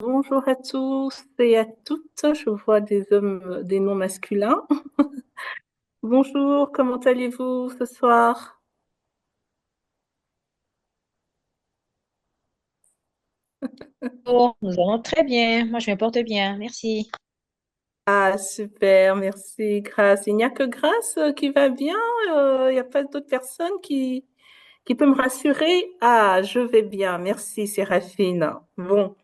Bonjour à tous et à toutes. Je vois des hommes, des noms masculins. Bonjour, comment allez-vous ce soir? Oh, nous allons très bien. Moi, je me porte bien. Merci. Ah, super, merci, Grâce. Il n'y a que Grâce qui va bien. Il n'y a pas d'autres personnes qui peut me rassurer. Ah, je vais bien, merci, Séraphine. Bon,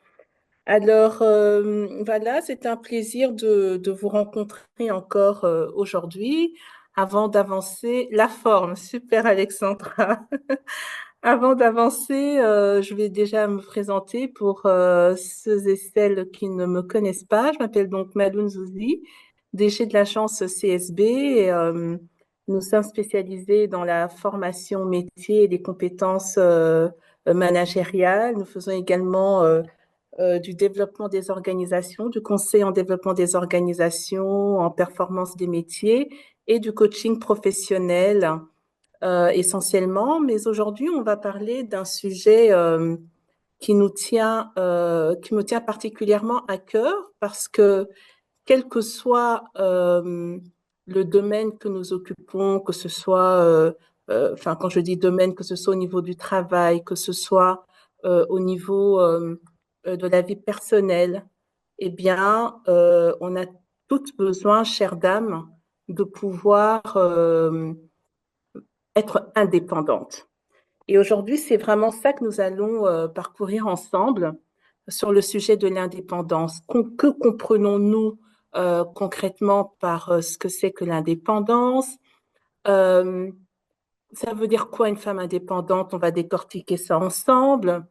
alors voilà, c'est un plaisir de vous rencontrer encore aujourd'hui. Avant d'avancer, la forme, super Alexandra. Avant d'avancer, je vais déjà me présenter pour ceux et celles qui ne me connaissent pas. Je m'appelle donc Maloune Zouzi, DG de l'agence CSB. Et, nous sommes spécialisés dans la formation métier et des compétences managériales. Nous faisons également du développement des organisations, du conseil en développement des organisations, en performance des métiers et du coaching professionnel essentiellement. Mais aujourd'hui, on va parler d'un sujet qui me tient particulièrement à cœur parce que quel que soit le domaine que nous occupons, que ce soit, enfin, quand je dis domaine, que ce soit au niveau du travail, que ce soit au niveau de la vie personnelle, eh bien, on a toutes besoin, chères dames, de pouvoir être indépendante. Et aujourd'hui, c'est vraiment ça que nous allons parcourir ensemble sur le sujet de l'indépendance. Que comprenons-nous concrètement par ce que c'est que l'indépendance? Euh, Ça veut dire quoi une femme indépendante? On va décortiquer ça ensemble.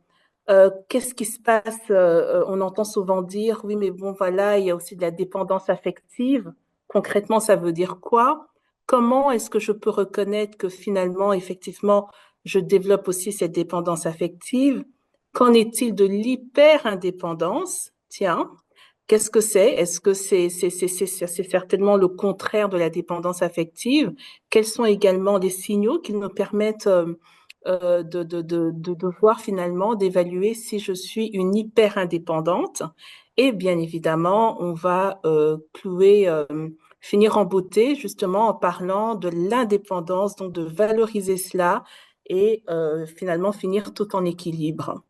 Qu'est-ce qui se passe? On entend souvent dire, oui, mais bon, voilà, il y a aussi de la dépendance affective. Concrètement, ça veut dire quoi? Comment est-ce que je peux reconnaître que finalement, effectivement, je développe aussi cette dépendance affective? Qu'en est-il de l'hyper-indépendance? Tiens, qu'est-ce que c'est? Est-ce que c'est certainement le contraire de la dépendance affective? Quels sont également les signaux qui nous permettent de voir finalement, d'évaluer si je suis une hyper indépendante. Et bien évidemment, on va finir en beauté justement en parlant de l'indépendance, donc de valoriser cela et finalement finir tout en équilibre.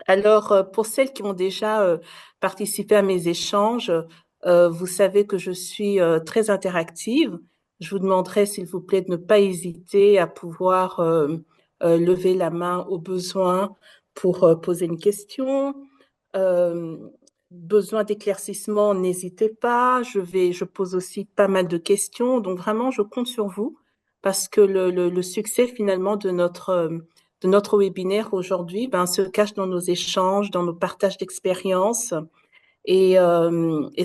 Alors, pour celles qui ont déjà participé à mes échanges, vous savez que je suis très interactive. Je vous demanderai, s'il vous plaît, de ne pas hésiter à pouvoir lever la main au besoin pour poser une question. Euh, Besoin d'éclaircissement, n'hésitez pas. Je pose aussi pas mal de questions. Donc, vraiment, je compte sur vous parce que le succès finalement de notre webinaire aujourd'hui ben, se cache dans nos échanges, dans nos partages d'expériences et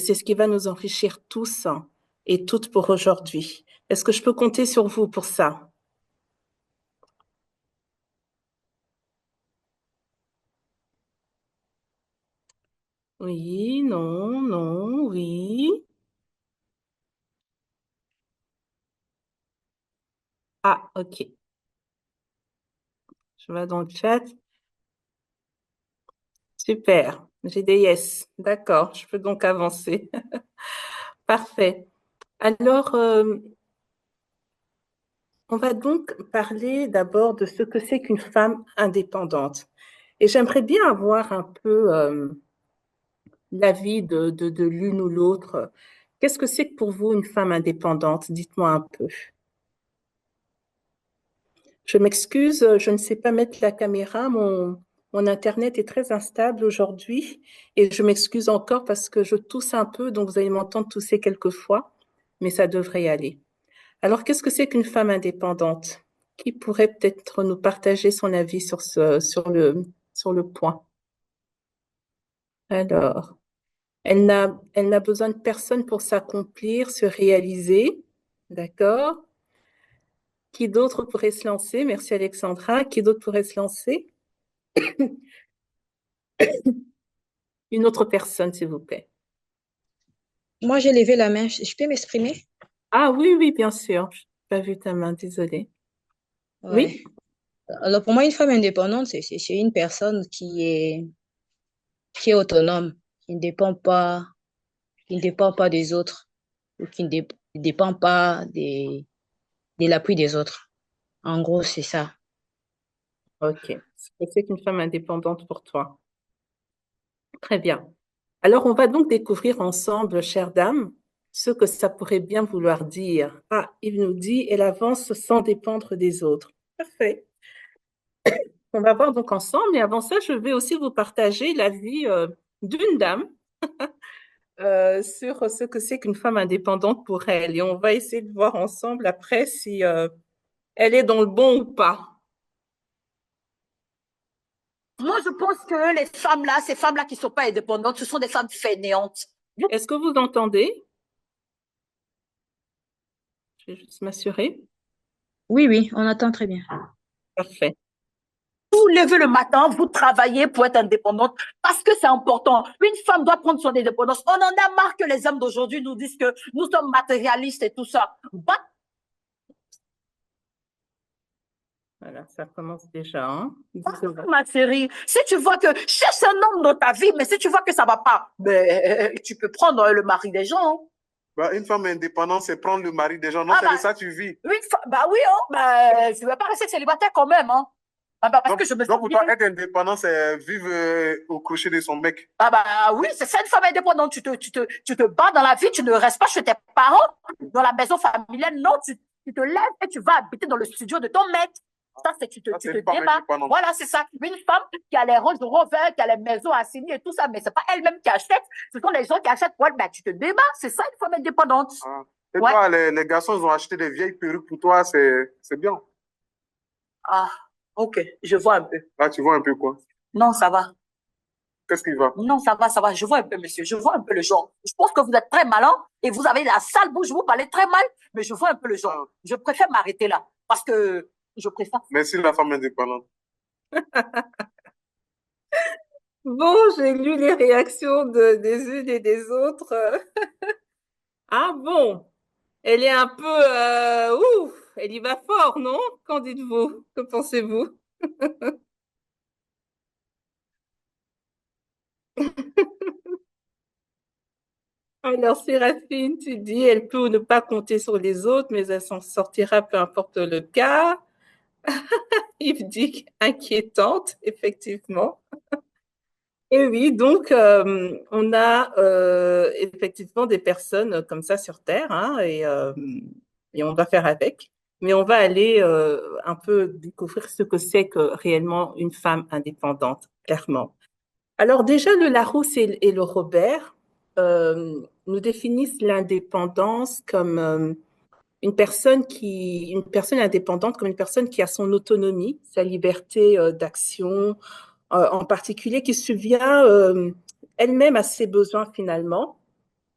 c'est ce qui va nous enrichir tous et toutes pour aujourd'hui. Est-ce que je peux compter sur vous pour ça? Oui, non, non, oui. Ah, ok. Je vais dans le chat. Super. J'ai des yes. D'accord. Je peux donc avancer. Parfait. Alors, on va donc parler d'abord de ce que c'est qu'une femme indépendante. Et j'aimerais bien avoir un peu l'avis de l'une ou l'autre. Qu'est-ce que c'est que pour vous une femme indépendante? Dites-moi un peu. Je m'excuse, je ne sais pas mettre la caméra. Mon Internet est très instable aujourd'hui et je m'excuse encore parce que je tousse un peu, donc vous allez m'entendre tousser quelques fois, mais ça devrait y aller. Alors, qu'est-ce que c'est qu'une femme indépendante? Qui pourrait peut-être nous partager son avis sur le point? Alors, elle n'a besoin de personne pour s'accomplir, se réaliser. D'accord? Qui d'autre pourrait se lancer? Merci Alexandra. Qui d'autre pourrait se lancer? Une autre personne, s'il vous plaît. Moi, j'ai levé la main. Je peux m'exprimer? Ah oui, oui, bien sûr. Je n'ai pas vu ta main, désolée. Oui? Ouais. Alors, pour moi, une femme indépendante, c'est une personne qui est, qui est autonome, qui ne dépend pas, qui ne dépend pas des autres ou qui ne dépend pas de l'appui des autres. En gros, c'est ça. Ok. Ce que c'est qu'une femme indépendante pour toi. Très bien. Alors, on va donc découvrir ensemble, chère dame, ce que ça pourrait bien vouloir dire. Ah, il nous dit, elle avance sans dépendre des autres. Parfait. On va voir donc ensemble, mais avant ça, je vais aussi vous partager l'avis d'une dame sur ce que c'est qu'une femme indépendante pour elle. Et on va essayer de voir ensemble après si elle est dans le bon ou pas. Moi, je pense que les femmes-là, ces femmes-là qui ne sont pas indépendantes, ce sont des femmes fainéantes. Est-ce que vous entendez? Je vais juste m'assurer. Oui, oui, on entend très bien. Parfait. Vous levez le matin, vous travaillez pour être indépendante parce que c'est important. Une femme doit prendre son indépendance. On en a marre que les hommes d'aujourd'hui nous disent que nous sommes matérialistes et tout ça. Voilà, ça commence déjà, hein. Désolée. Ma chérie, si tu vois que cherche un homme dans ta vie, mais si tu vois que ça va pas, ben, tu peux prendre le mari des gens. Hein. Bah, une femme indépendante, c'est prendre le mari des gens. Non, Ah c'est bah, de ça que tu vis. bah oui, hein, bah, je ne vais pas rester célibataire quand même. Hein. Ah bah, parce que je me Donc sens pour bien. toi, être indépendant, c'est vivre au crochet de son mec. Ah bah oui, c'est ça une femme indépendante. Tu te bats dans la vie, tu ne restes pas chez tes parents, dans la maison familiale. Non, tu te lèves et tu vas habiter dans le studio de ton mec. Ça, c'est tu Ça, tu c'est te une femme débats. indépendante. Voilà, c'est ça. Une femme qui a les Range Rover, qui a les maisons assignées et tout ça, mais c'est pas elle-même qui achète. Ce sont les gens qui achètent pour elle. Ben, tu te débats. C'est ça une femme indépendante. Ah. Et Ouais. toi, les garçons, ils ont acheté des vieilles perruques pour toi, c'est bien. Ah, ok, je vois un peu. Là, tu vois un peu quoi. Non, ça va. Qu'est-ce qui va? Non, ça va, ça va. Je vois un peu, monsieur. Je vois un peu le genre. Je pense que vous êtes très malin et vous avez la sale bouche. Vous parlez très mal, mais je vois un peu le genre. Ah. Je préfère m'arrêter là parce que je préfère. Merci la femme indépendante. Bon, j'ai lu les réactions des unes et des autres. Ah bon, elle est un peu... ouf, elle y va fort, non? Qu'en dites-vous? Que pensez-vous? Alors, Séraphine, tu dis, elle peut ne pas compter sur les autres, mais elle s'en sortira peu importe le cas. Yves dit inquiétante, effectivement. Et oui, donc on a effectivement des personnes comme ça sur Terre, hein, et on va faire avec. Mais on va aller un peu découvrir ce que c'est que réellement une femme indépendante, clairement. Alors déjà, le Larousse et le Robert nous définissent l'indépendance comme une personne indépendante, comme une personne qui a son autonomie, sa liberté d'action, en particulier, qui subvient elle-même à ses besoins finalement.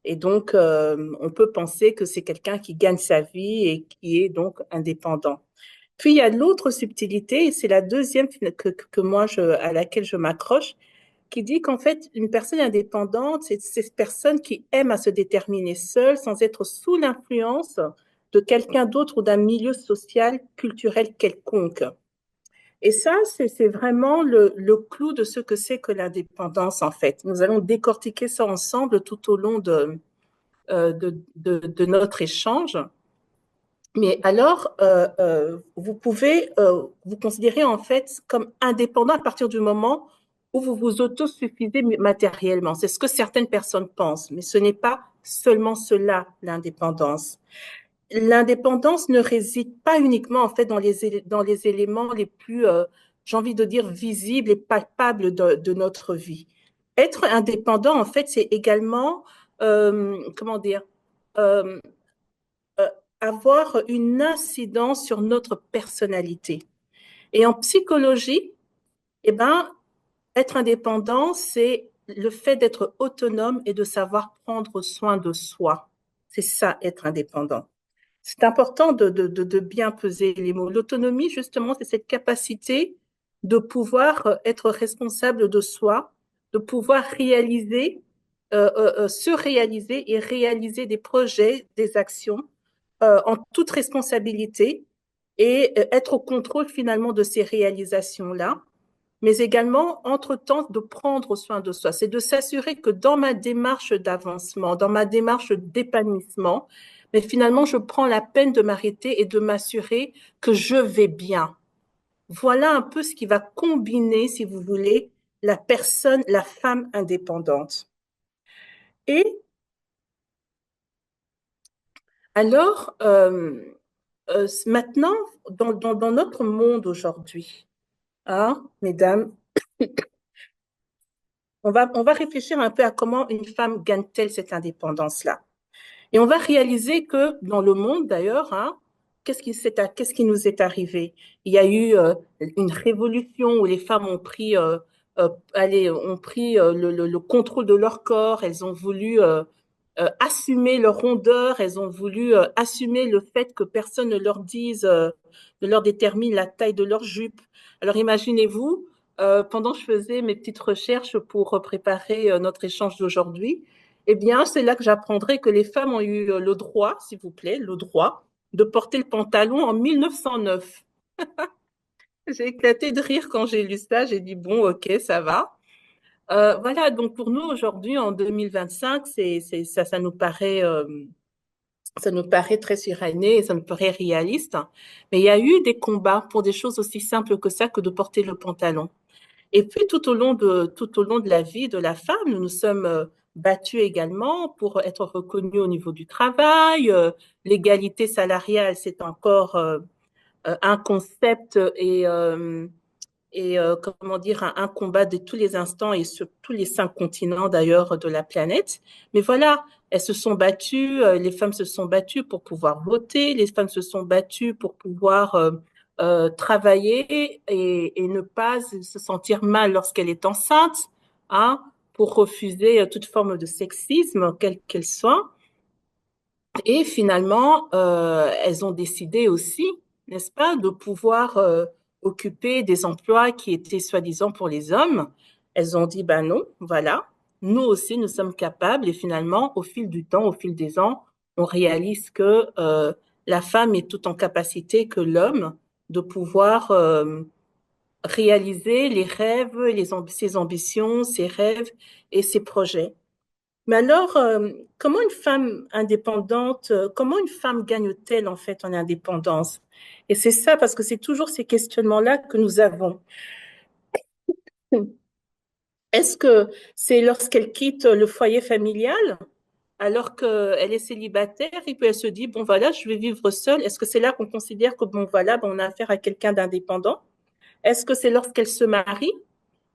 Et donc, on peut penser que c'est quelqu'un qui gagne sa vie et qui est donc indépendant. Puis, il y a l'autre subtilité, et c'est la deuxième que moi, à laquelle je m'accroche, qui dit qu'en fait, une personne indépendante, c'est cette personne qui aime à se déterminer seule sans être sous l'influence de quelqu'un d'autre ou d'un milieu social, culturel quelconque. Et ça, c'est vraiment le clou de ce que c'est que l'indépendance, en fait. Nous allons décortiquer ça ensemble tout au long de notre échange. Mais alors, vous pouvez vous considérer en fait comme indépendant à partir du moment où vous vous autosuffisez matériellement. C'est ce que certaines personnes pensent, mais ce n'est pas seulement cela, l'indépendance. L'indépendance ne réside pas uniquement en fait dans les éléments les plus, j'ai envie de dire, visibles et palpables de notre vie. Être indépendant, en fait, c'est également, comment dire, euh, euh, avoir une incidence sur notre personnalité. Et en psychologie, eh ben, être indépendant, c'est le fait d'être autonome et de savoir prendre soin de soi. C'est ça, être indépendant. C'est important de bien peser les mots. L'autonomie, justement, c'est cette capacité de pouvoir être responsable de soi, de pouvoir réaliser, se réaliser et réaliser des projets, des actions en toute responsabilité et être au contrôle finalement de ces réalisations-là. mais également, entre-temps, de prendre soin de soi. C'est de s'assurer que dans ma démarche d'avancement, dans ma démarche d'épanouissement, mais finalement, je prends la peine de m'arrêter et de m'assurer que je vais bien. Voilà un peu ce qui va combiner, si vous voulez, la personne, la femme indépendante. Et alors, maintenant, dans notre monde aujourd'hui, hein, mesdames, on va réfléchir un peu à comment une femme gagne-t-elle cette indépendance-là. Et on va réaliser que dans le monde, d'ailleurs, hein, qu'est-ce qui nous est arrivé? Il y a eu une révolution où les femmes ont pris, ont pris le contrôle de leur corps, elles ont voulu assumer leur rondeur, elles ont voulu assumer le fait que personne ne leur dise, ne leur détermine la taille de leur jupe. Alors imaginez-vous, pendant que je faisais mes petites recherches pour préparer notre échange d'aujourd'hui, eh bien, c'est là que j'apprendrai que les femmes ont eu le droit, s'il vous plaît, le droit de porter le pantalon en 1909. J'ai éclaté de rire quand j'ai lu ça. J'ai dit, bon, ok, ça va. Voilà, donc pour nous, aujourd'hui, en 2025, ça nous paraît très suranné et ça nous paraît réaliste. Mais il y a eu des combats pour des choses aussi simples que ça, que de porter le pantalon. Et puis, tout au long de la vie de la femme, nous nous sommes battus également pour être reconnus au niveau du travail. L'égalité salariale, c'est encore un concept comment dire, un combat de tous les instants et sur tous les 5 continents d'ailleurs de la planète. Mais voilà, elles se sont battues, les femmes se sont battues pour pouvoir voter, les femmes se sont battues pour pouvoir travailler et ne pas se sentir mal lorsqu'elle est enceinte, hein, pour refuser toute forme de sexisme, quelle qu'elle soit. Et finalement, elles ont décidé aussi, n'est-ce pas, de pouvoir occuper des emplois qui étaient soi-disant pour les hommes. Elles ont dit, ben non, voilà, nous aussi, nous sommes capables. Et finalement, au fil du temps, au fil des ans, on réalise que la femme est tout en capacité que l'homme de pouvoir réaliser les rêves, ses ambitions, ses rêves et ses projets. Mais alors, comment une femme indépendante, comment une femme gagne-t-elle en fait en indépendance? Et c'est ça, parce que c'est toujours ces questionnements-là que nous avons. Est-ce que c'est lorsqu'elle quitte le foyer familial, alors qu'elle est célibataire, et puis elle se dit, bon voilà, je vais vivre seule. Est-ce que c'est là qu'on considère que, bon voilà, bon, on a affaire à quelqu'un d'indépendant? Est-ce que c'est lorsqu'elle se marie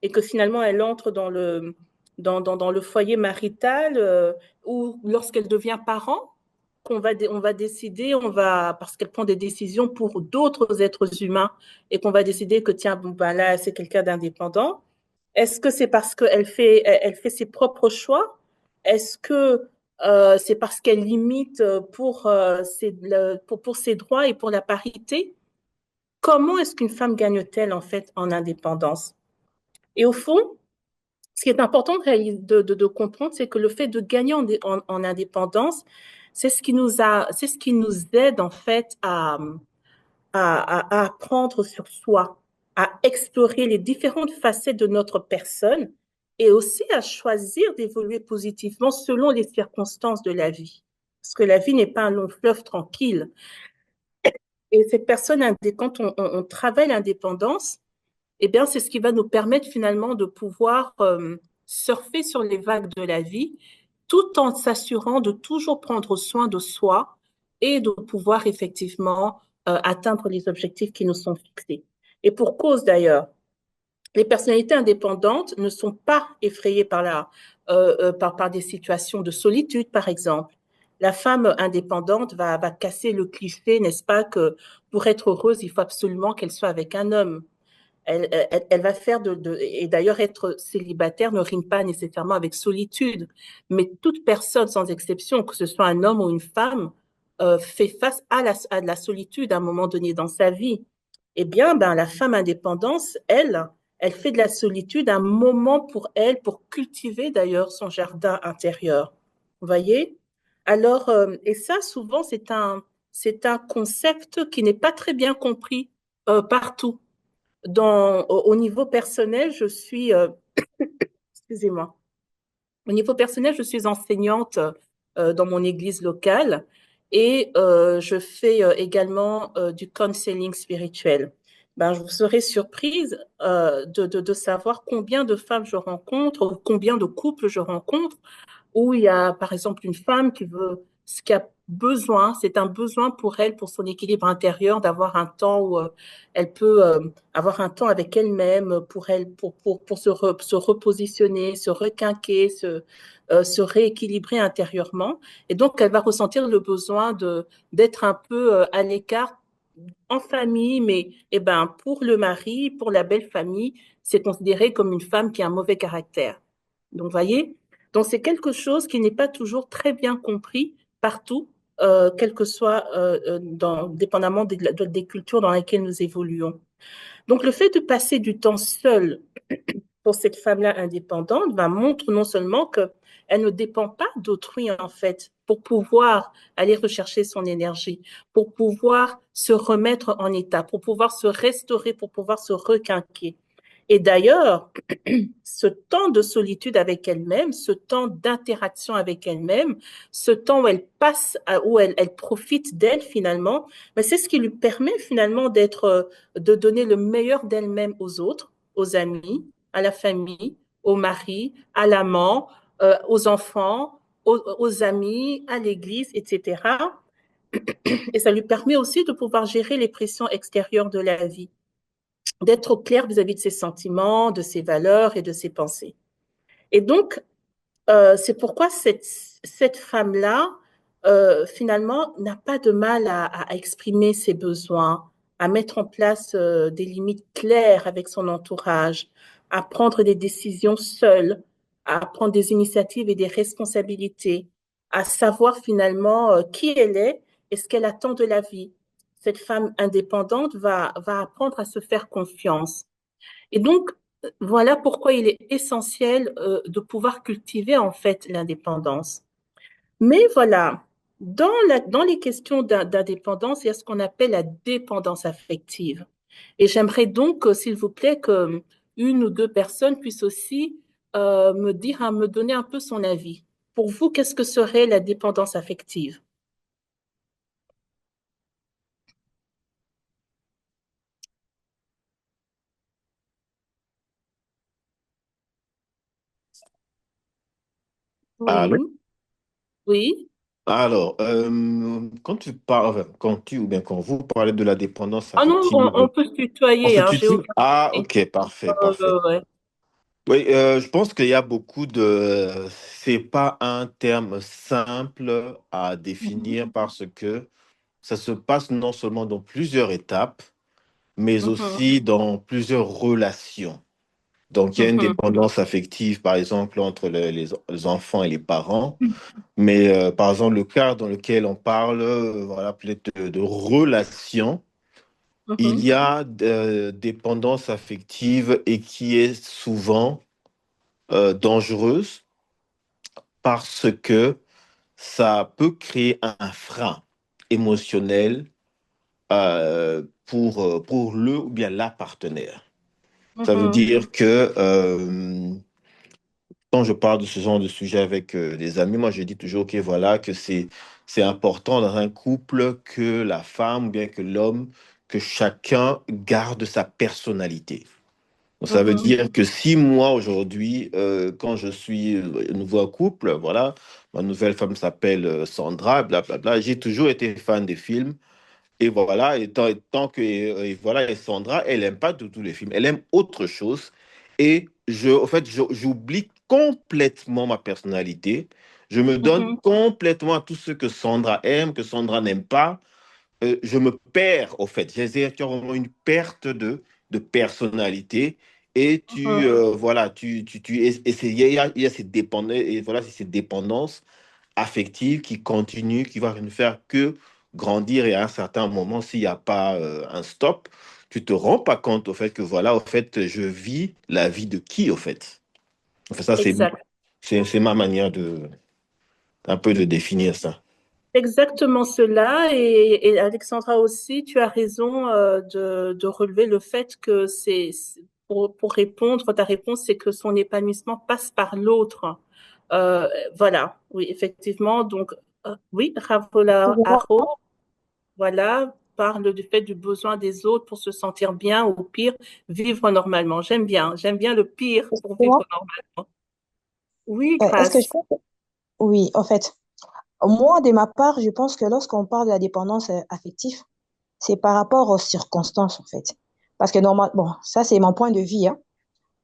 et que finalement elle entre dans le foyer marital ou lorsqu'elle devient parent, on va décider, parce qu'elle prend des décisions pour d'autres êtres humains et qu'on va décider que tiens, bon, ben là, c'est quelqu'un d'indépendant. Est-ce que c'est parce elle fait ses propres choix? Est-ce que c'est parce qu'elle limite pour ses droits et pour la parité? Comment est-ce qu'une femme gagne-t-elle en fait en indépendance? Et au fond, ce qui est important de comprendre, c'est que le fait de gagner en indépendance, c'est ce qui nous aide en fait à apprendre sur soi, à explorer les différentes facettes de notre personne et aussi à choisir d'évoluer positivement selon les circonstances de la vie. Parce que la vie n'est pas un long fleuve tranquille. Et cette personne, quand on travaille l'indépendance, eh bien, c'est ce qui va nous permettre finalement de pouvoir surfer sur les vagues de la vie, tout en s'assurant de toujours prendre soin de soi et de pouvoir effectivement atteindre les objectifs qui nous sont fixés. Et pour cause d'ailleurs, les personnalités indépendantes ne sont pas effrayées par des situations de solitude, par exemple. La femme indépendante va casser le cliché, n'est-ce pas, que pour être heureuse, il faut absolument qu'elle soit avec un homme. Elle va faire et d'ailleurs être célibataire ne rime pas nécessairement avec solitude, mais toute personne sans exception, que ce soit un homme ou une femme, fait face à la solitude à un moment donné dans sa vie. Eh bien, ben, la femme indépendante, elle fait de la solitude un moment pour elle, pour cultiver d'ailleurs son jardin intérieur. Vous voyez? Alors, et ça, souvent, c'est un concept qui n'est pas très bien compris partout. au niveau personnel, je suis, excusez-moi, au niveau personnel, je suis enseignante dans mon église locale et je fais également du counseling spirituel. Ben, je vous serais surprise de savoir combien de femmes je rencontre, ou combien de couples je rencontre où il y a, par exemple, une femme qui veut, ce qui a besoin, c'est un besoin pour elle, pour son équilibre intérieur, d'avoir un temps où elle peut avoir un temps avec elle-même, pour elle, pour se repositionner, se requinquer, se rééquilibrer intérieurement. Et donc, elle va ressentir le besoin d'être un peu à l'écart en famille, mais eh ben, pour le mari, pour la belle famille, c'est considéré comme une femme qui a un mauvais caractère. Donc, voyez, donc c'est quelque chose qui n'est pas toujours très bien compris partout, quel que soit, dépendamment des cultures dans lesquelles nous évoluons. Donc, le fait de passer du temps seul pour cette femme-là indépendante montre non seulement qu'elle ne dépend pas d'autrui, en fait, pour pouvoir aller rechercher son énergie, pour pouvoir se remettre en état, pour pouvoir se restaurer, pour pouvoir se requinquer. Et d'ailleurs, ce temps de solitude avec elle-même, ce temps d'interaction avec elle-même, ce temps où elle passe, où elle profite d'elle finalement, mais c'est ce qui lui permet finalement de donner le meilleur d'elle-même aux autres, aux amis, à la famille, au mari, à l'amant, aux enfants, aux amis, à l'église, etc. Et ça lui permet aussi de pouvoir gérer les pressions extérieures de la vie, d'être au clair vis-à-vis de ses sentiments, de ses valeurs et de ses pensées. Et donc, c'est pourquoi cette femme-là, finalement, n'a pas de mal à exprimer ses besoins, à mettre en place des limites claires avec son entourage, à prendre des décisions seule, à prendre des initiatives et des responsabilités, à savoir finalement qui elle est et ce qu'elle attend de la vie. Cette femme indépendante va apprendre à se faire confiance. Et donc, voilà pourquoi il est essentiel de pouvoir cultiver en fait l'indépendance. Mais voilà, dans les questions d'indépendance, il y a ce qu'on appelle la dépendance affective. Et j'aimerais donc, s'il vous plaît, que une ou deux personnes puissent aussi me donner un peu son avis. Pour vous, qu'est-ce que serait la dépendance affective? Allô? Oui, oui. Alors, quand tu parles, enfin, quand tu ou bien quand vous parlez de la dépendance Ah non, affective, on peut se on tutoyer, se hein, j'ai titule? aucun Ah, souci. ok, parfait, parfait. Ouais. Oui, je pense qu'il y a beaucoup de... C'est pas un terme simple à Mhm, définir parce que ça se passe non seulement dans plusieurs étapes, mais mhm, aussi dans plusieurs relations. Donc, il y a une mhm. dépendance affective, par exemple, entre les enfants et les parents. Mais par exemple, le cas dans lequel on parle, voilà, peut-être de relations, il Mhm, y a dépendance affective et qui est souvent dangereuse parce que ça peut créer un frein émotionnel pour le ou bien la partenaire. Ça veut mhm, dire que quand je parle de ce genre de sujet avec des amis, moi je dis toujours que voilà, que c'est important dans un couple que la femme ou bien que l'homme, que chacun garde sa personnalité. Donc, ça veut mhm, dire que si moi aujourd'hui, quand je suis nouveau en couple, voilà, ma nouvelle femme s'appelle Sandra, blablabla, j'ai toujours été fan des films. Et voilà, et tant que et voilà, et Sandra, elle aime pas du tout les films, elle aime autre chose. Et en fait, j'oublie complètement ma personnalité. Je me donne mhm, complètement à tout ce que Sandra aime, que Sandra n'aime pas. Je me perds, au fait. Tu as vraiment une perte de personnalité. Et mhm. voilà, il y a cette dépendance, et voilà, c'est cette dépendance affective qui continue, qui va ne faire que grandir et à un certain moment, s'il n'y a pas un stop, tu te rends pas compte au fait que voilà, au fait, je vis la vie de qui au fait. Enfin, ça, Exact. c'est ma manière de un peu de définir ça. exactement cela. Et Alexandra aussi, tu as raison de relever le fait que pour répondre, ta réponse, c'est que son épanouissement passe par l'autre. Euh, voilà, oui, effectivement. Donc, oui, Ravola Haro, voilà, parle du fait du besoin des autres pour se sentir bien, ou au pire, vivre normalement. J'aime bien le pire pour vivre normalement. Oui, Est-ce que je grâce. pense oui, en fait, moi, de ma part, je pense que lorsqu'on parle de la dépendance affective, c'est par rapport aux circonstances, en fait. Parce que normalement, bon, ça, c'est mon point de vue, hein.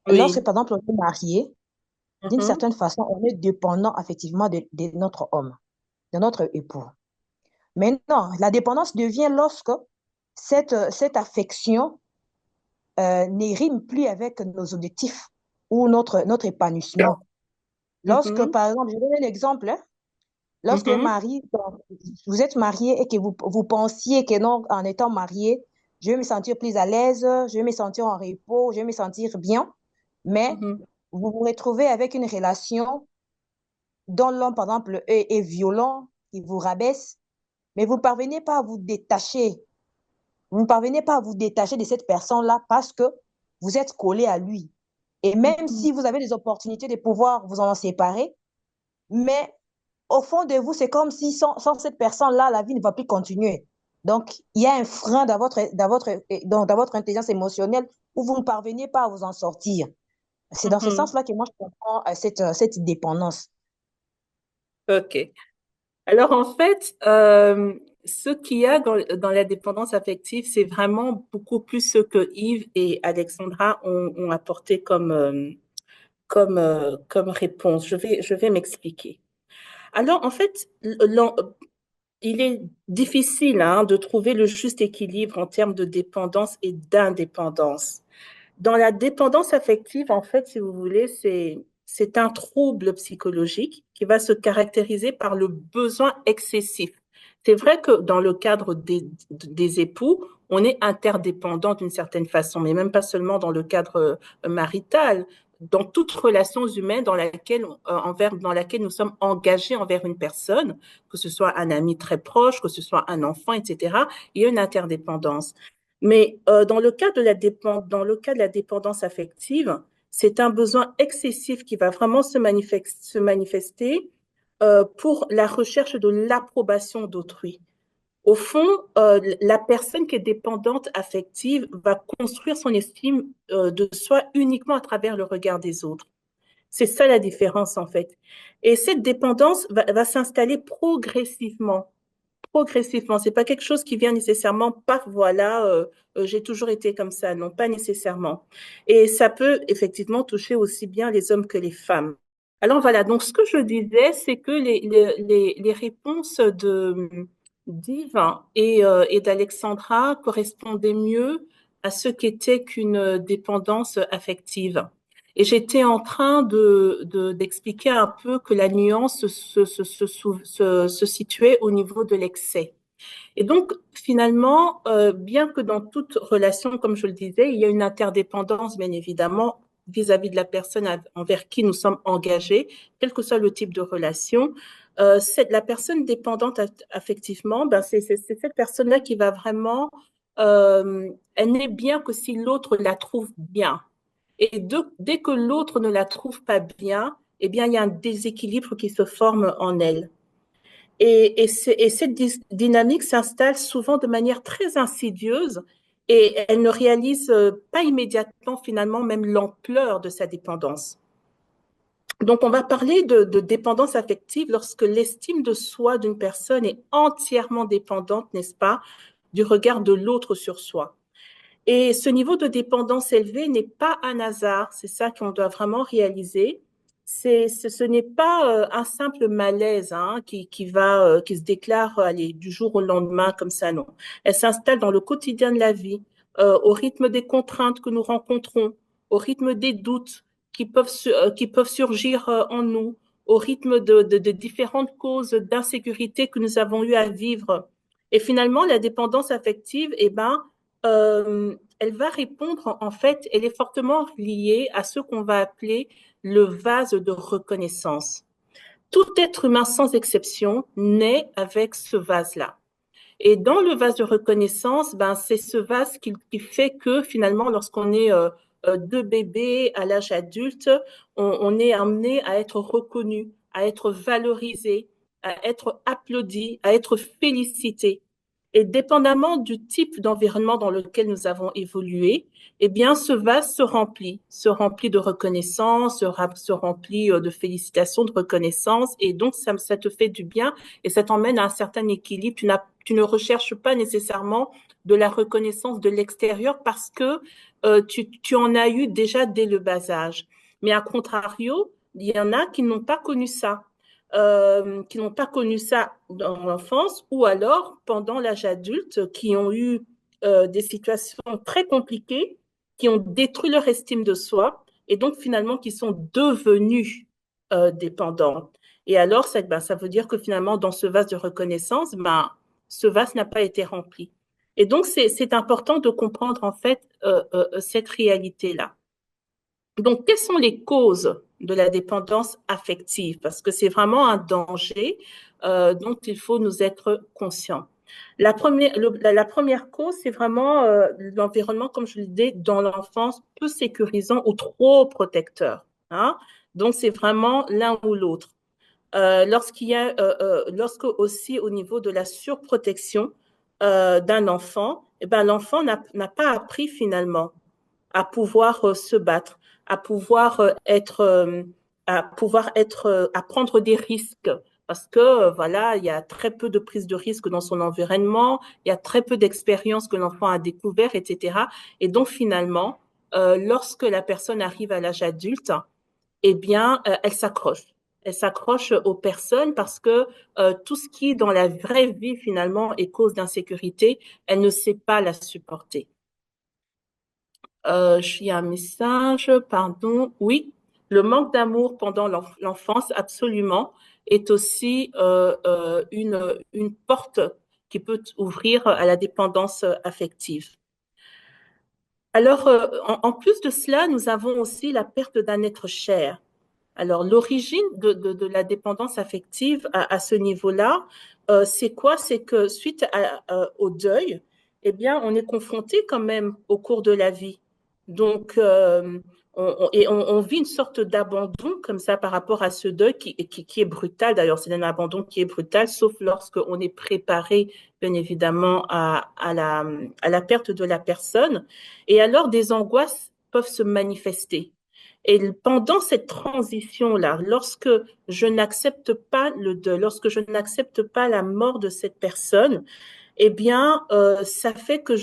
Lorsque, Oui. par exemple, on est marié, d'une Mhm, certaine façon, on est dépendant, effectivement, de notre homme, de notre époux. Mais non, la dépendance devient lorsque cette affection ne rime plus avec nos objectifs ou notre épanouissement. Lorsque, mhm, par exemple, je donne un exemple, hein. Lorsque mhm, vous êtes marié et que vous pensiez que non, en étant marié, je vais me sentir plus à l'aise, je vais me sentir en repos, je vais me sentir bien, mais mhm, vous vous retrouvez avec une relation dont l'homme, par exemple, est violent, il vous rabaisse, mais vous ne parvenez pas à vous détacher. Vous ne parvenez pas à vous détacher de cette personne-là parce que vous êtes collé à lui. Et même mhm, si vous avez des opportunités de pouvoir vous en séparer, mais au fond de vous, c'est comme si sans cette personne-là, la vie ne va plus continuer. Donc, il y a un frein dans votre intelligence émotionnelle où vous ne parvenez pas à vous en sortir. C'est dans ce mhm. sens-là que moi, je comprends cette dépendance. OK. Alors, en fait, ce qu'il y a dans la dépendance affective, c'est vraiment beaucoup plus ce que Yves et Alexandra ont apporté comme réponse. Je vais m'expliquer. Alors, en fait, il est difficile hein, de trouver le juste équilibre en termes de dépendance et d'indépendance. Dans la dépendance affective, en fait, si vous voulez, c'est un trouble psychologique qui va se caractériser par le besoin excessif. C'est vrai que dans le cadre des époux, on est interdépendant d'une certaine façon, mais même pas seulement dans le cadre marital, dans toute relation humaine dans laquelle nous sommes engagés envers une personne, que ce soit un ami très proche, que ce soit un enfant, etc., il y a une interdépendance. Mais dans le cas de la dépendance affective, c'est un besoin excessif qui va vraiment se manifester pour la recherche de l'approbation d'autrui. Au fond, la personne qui est dépendante affective va construire son estime de soi uniquement à travers le regard des autres. C'est ça la différence en fait. Et cette dépendance va s'installer progressivement. Progressivement, c'est pas quelque chose qui vient nécessairement, paf, voilà, j'ai toujours été comme ça, non, pas nécessairement. Et ça peut effectivement toucher aussi bien les hommes que les femmes. Alors voilà, donc ce que je disais, c'est que les réponses d'Yves et d'Alexandra correspondaient mieux à ce qu'était qu'une dépendance affective. Et j'étais en train d'expliquer un peu que la nuance se situait au niveau de l'excès. Et donc, finalement, bien que dans toute relation, comme je le disais, il y a une interdépendance, bien évidemment, vis-à-vis de la personne envers qui nous sommes engagés, quel que soit le type de relation, la personne dépendante affectivement, ben c'est cette personne-là qui va vraiment, elle n'est bien que si l'autre la trouve bien. Et dès que l'autre ne la trouve pas bien, eh bien, il y a un déséquilibre qui se forme en elle. Et cette dynamique s'installe souvent de manière très insidieuse et elle ne réalise pas immédiatement finalement même l'ampleur de sa dépendance. Donc, on va parler de dépendance affective lorsque l'estime de soi d'une personne est entièrement dépendante, n'est-ce pas, du regard de l'autre sur soi. Et ce niveau de dépendance élevé n'est pas un hasard, c'est ça qu'on doit vraiment réaliser. Ce n'est pas un simple malaise hein, qui se déclare allez, du jour au lendemain comme ça, non. Elle s'installe dans le quotidien de la vie, au rythme des contraintes que nous rencontrons, au rythme des doutes qui peuvent surgir en nous, au rythme de différentes causes d'insécurité que nous avons eu à vivre. Et finalement, la dépendance affective, eh ben, elle va répondre, en fait, elle est fortement liée à ce qu'on va appeler le vase de reconnaissance. tout être humain sans exception naît avec ce vase-là. Et dans le vase de reconnaissance, ben, c'est ce vase qui fait que finalement, lorsqu'on est deux bébés à l'âge adulte, on est amené à être reconnu, à être valorisé, à être applaudi, à être félicité. Et dépendamment du type d'environnement dans lequel nous avons évolué, eh bien, ce vase se remplit de reconnaissance, se remplit de félicitations, de reconnaissance, et donc ça te fait du bien et ça t'emmène à un certain équilibre. Tu ne recherches pas nécessairement de la reconnaissance de l'extérieur parce que tu en as eu déjà dès le bas âge. Mais à contrario, il y en a qui n'ont pas connu ça. Qui n'ont pas connu ça dans l'enfance ou alors pendant l'âge adulte, qui ont eu des situations très compliquées, qui ont détruit leur estime de soi et donc finalement qui sont devenus dépendants. Et alors, ça veut dire que finalement, dans ce vase de reconnaissance, ben, ce vase n'a pas été rempli. Et donc, c'est important de comprendre en fait cette réalité-là. Donc, quelles sont les causes de la dépendance affective? Parce que c'est vraiment un danger dont il faut nous être conscients. La première cause, c'est vraiment l'environnement, comme je le disais, dans l'enfance, peu sécurisant ou trop protecteur. Hein? Donc, c'est vraiment l'un ou l'autre. Lorsque aussi au niveau de la surprotection d'un enfant, eh ben, l'enfant n'a pas appris finalement à pouvoir se battre, à pouvoir à prendre des risques. Parce que voilà, il y a très peu de prise de risque dans son environnement, il y a très peu d'expériences que l'enfant a découvert, etc. Et donc finalement, lorsque la personne arrive à l'âge adulte, eh bien, elle s'accroche. Elle s'accroche aux personnes parce que tout ce qui, dans la vraie vie, finalement, est cause d'insécurité, elle ne sait pas la supporter. Il y a un message, pardon. Oui, le manque d'amour pendant l'enfance, absolument, est aussi une porte qui peut ouvrir à la dépendance affective. Alors, en plus de cela, nous avons aussi la perte d'un être cher. Alors, l'origine de la dépendance affective à ce niveau-là, c'est quoi? C'est que suite au deuil, eh bien, on est confronté quand même au cours de la vie. Donc, on vit une sorte d'abandon comme ça par rapport à ce deuil qui est brutal. D'ailleurs, c'est un abandon qui est brutal, sauf lorsqu'on est préparé, bien évidemment, à la perte de la personne. Et alors, des angoisses peuvent se manifester. Et pendant cette transition-là, lorsque je n'accepte pas le deuil, lorsque je n'accepte pas la mort de cette personne, eh bien, ça fait que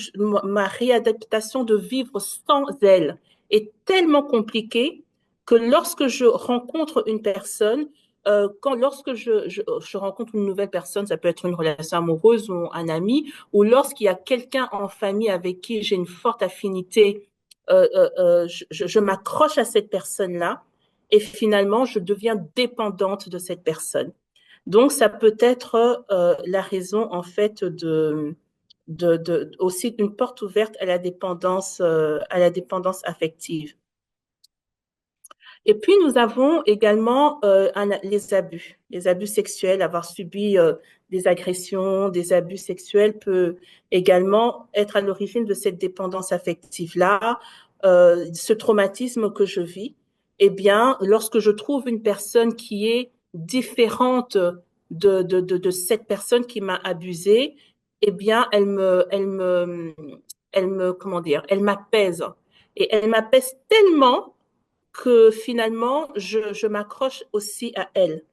ma réadaptation de vivre sans elle est tellement compliquée que lorsque je rencontre une personne, lorsque je rencontre une nouvelle personne, ça peut être une relation amoureuse ou un ami, ou lorsqu'il y a quelqu'un en famille avec qui j'ai une forte affinité, je m'accroche à cette personne-là et finalement, je deviens dépendante de cette personne. Donc, ça peut être la raison, en fait, aussi d'une porte ouverte à la dépendance affective. Et puis, nous avons également les abus sexuels, avoir subi des agressions, des abus sexuels peut également être à l'origine de cette dépendance affective-là, ce traumatisme que je vis. Eh bien, lorsque je trouve une personne qui est différente de cette personne qui m'a abusée, eh bien, comment dire, elle m'apaise. Et elle m'apaise tellement que finalement, je m'accroche aussi à elle.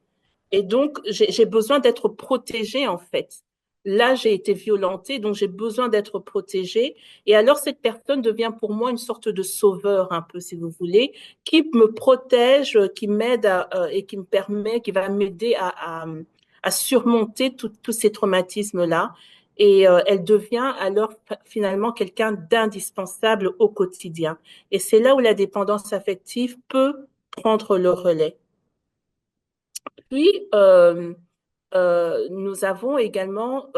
Et donc, j'ai besoin d'être protégée, en fait. Là, j'ai été violentée, donc j'ai besoin d'être protégée. Et alors, cette personne devient pour moi une sorte de sauveur, un peu, si vous voulez, qui me protège, qui m'aide et qui me permet, qui va m'aider à surmonter tous ces traumatismes-là. Et elle devient alors finalement quelqu'un d'indispensable au quotidien. Et c'est là où la dépendance affective peut prendre le relais. Puis, nous avons également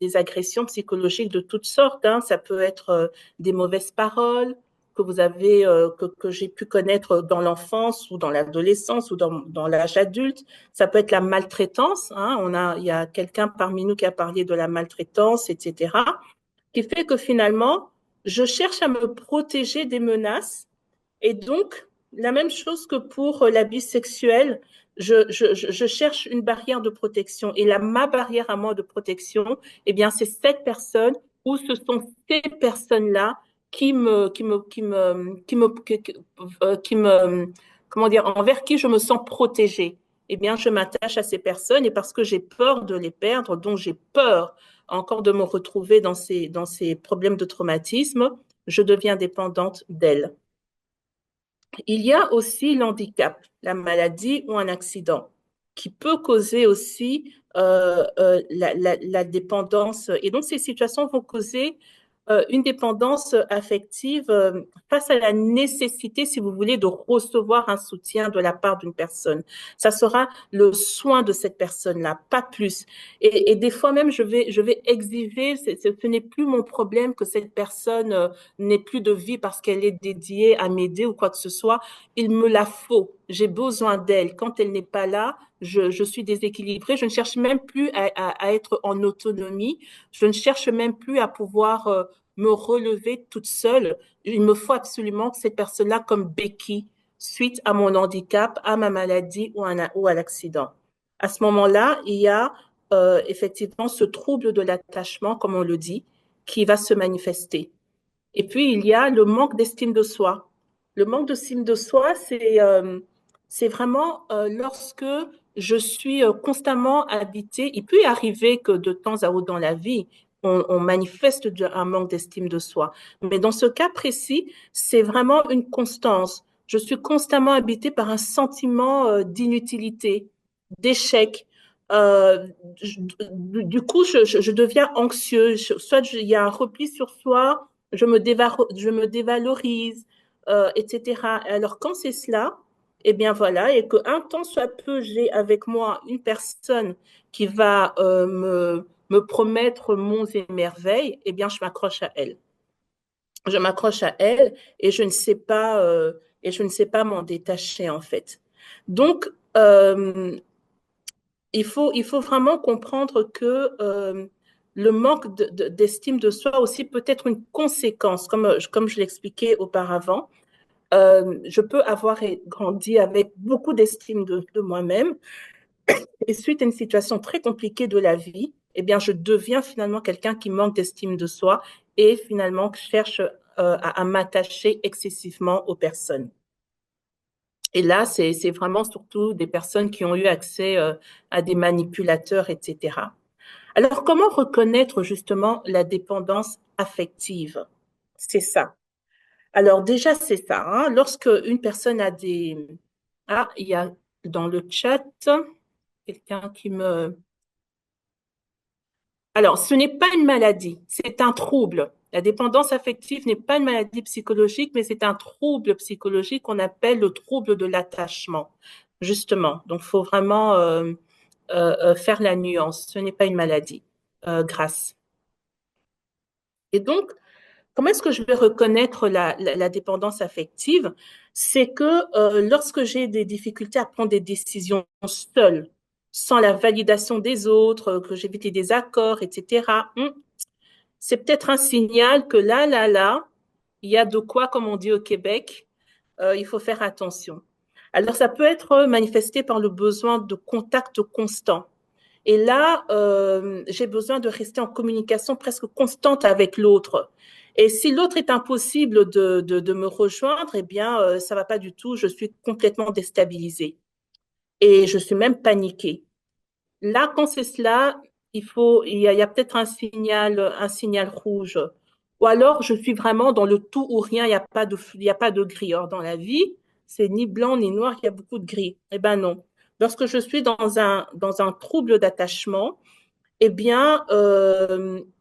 des agressions psychologiques de toutes sortes. Hein. Ça peut être des mauvaises paroles, que vous avez, que j'ai pu connaître dans l'enfance ou dans l'adolescence ou dans l'âge adulte. Ça peut être la maltraitance, hein. Il y a quelqu'un parmi nous qui a parlé de la maltraitance, etc., qui fait que finalement, je cherche à me protéger des menaces. Et donc, la même chose que pour l'abus sexuel, je cherche une barrière de protection. Et ma barrière à moi de protection, eh bien, c'est cette personne ou ce sont ces personnes-là qui me, comment dire, envers qui je me sens protégée. Eh bien, je m'attache à ces personnes et parce que j'ai peur de les perdre, donc j'ai peur encore de me retrouver dans ces problèmes de traumatisme, je deviens dépendante d'elles. Il y a aussi l'handicap, la maladie ou un accident, qui peut causer aussi la dépendance. Et donc, ces situations vont causer une dépendance affective face à la nécessité, si vous voulez, de recevoir un soutien de la part d'une personne. Ça sera le soin de cette personne-là, pas plus. Et des fois même, je vais exiger, ce n'est plus mon problème que cette personne n'ait plus de vie parce qu'elle est dédiée à m'aider ou quoi que ce soit. Il me la faut. J'ai besoin d'elle. Quand elle n'est pas là, je suis déséquilibrée. Je ne cherche même plus à être en autonomie. Je ne cherche même plus à pouvoir me relever toute seule. Il me faut absolument que cette personne-là comme béquille suite à mon handicap, à ma maladie ou à l'accident. À ce moment-là, il y a effectivement ce trouble de l'attachement, comme on le dit, qui va se manifester. Et puis, il y a le manque d'estime de soi. Le manque d'estime de soi, c'est vraiment lorsque je suis constamment habitée. Il peut y arriver que de temps à autre dans la vie, on manifeste un manque d'estime de soi. Mais dans ce cas précis, c'est vraiment une constance. Je suis constamment habitée par un sentiment d'inutilité, d'échec. Euh, du coup, je deviens anxieuse. Soit il y a un repli sur soi, je me dévalorise, etc. Alors, quand c'est cela, eh bien voilà, et qu'un temps soit peu, j'ai avec moi une personne qui va me promettre monts et merveilles, eh bien, je m'accroche à elle. Je m'accroche à elle et je ne sais pas m'en détacher, en fait. Donc, il faut vraiment comprendre que le manque d'estime de soi aussi peut être une conséquence, comme je l'expliquais auparavant. Je peux avoir grandi avec beaucoup d'estime de moi-même et suite à une situation très compliquée de la vie, eh bien, je deviens finalement quelqu'un qui manque d'estime de soi et finalement cherche à m'attacher excessivement aux personnes. Et là, c'est vraiment surtout des personnes qui ont eu accès à des manipulateurs, etc. Alors, comment reconnaître justement la dépendance affective? C'est ça. Alors, déjà, c'est ça, hein. Lorsque une personne a des... Ah, il y a dans le chat quelqu'un qui me... Alors, ce n'est pas une maladie, c'est un trouble. La dépendance affective n'est pas une maladie psychologique, mais c'est un trouble psychologique qu'on appelle le trouble de l'attachement, justement. Donc, il faut vraiment faire la nuance. Ce n'est pas une maladie, grâce. Et donc, comment est-ce que je vais reconnaître la dépendance affective? C'est que lorsque j'ai des difficultés à prendre des décisions seule, sans la validation des autres, que j'ai des désaccords, etc., c'est peut-être un signal que là, il y a de quoi, comme on dit au Québec, il faut faire attention. Alors, ça peut être manifesté par le besoin de contact constant. Et là, j'ai besoin de rester en communication presque constante avec l'autre. Et si l'autre est impossible de me rejoindre, eh bien, ça va pas du tout. Je suis complètement déstabilisée et je suis même paniquée. Là, quand c'est cela, il y a peut-être un signal rouge. Ou alors, je suis vraiment dans le tout ou rien. Il y a pas de gris. Or, dans la vie, c'est ni blanc ni noir. Il y a beaucoup de gris. Eh ben non. Lorsque je suis dans un trouble d'attachement, eh bien,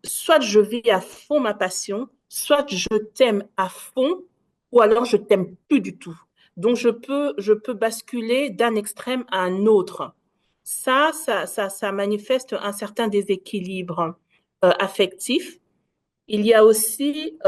soit je vis à fond ma passion, soit je t'aime à fond, ou alors je t'aime plus du tout. Donc, je peux basculer d'un extrême à un autre. Ça manifeste un certain déséquilibre affectif. Il y a aussi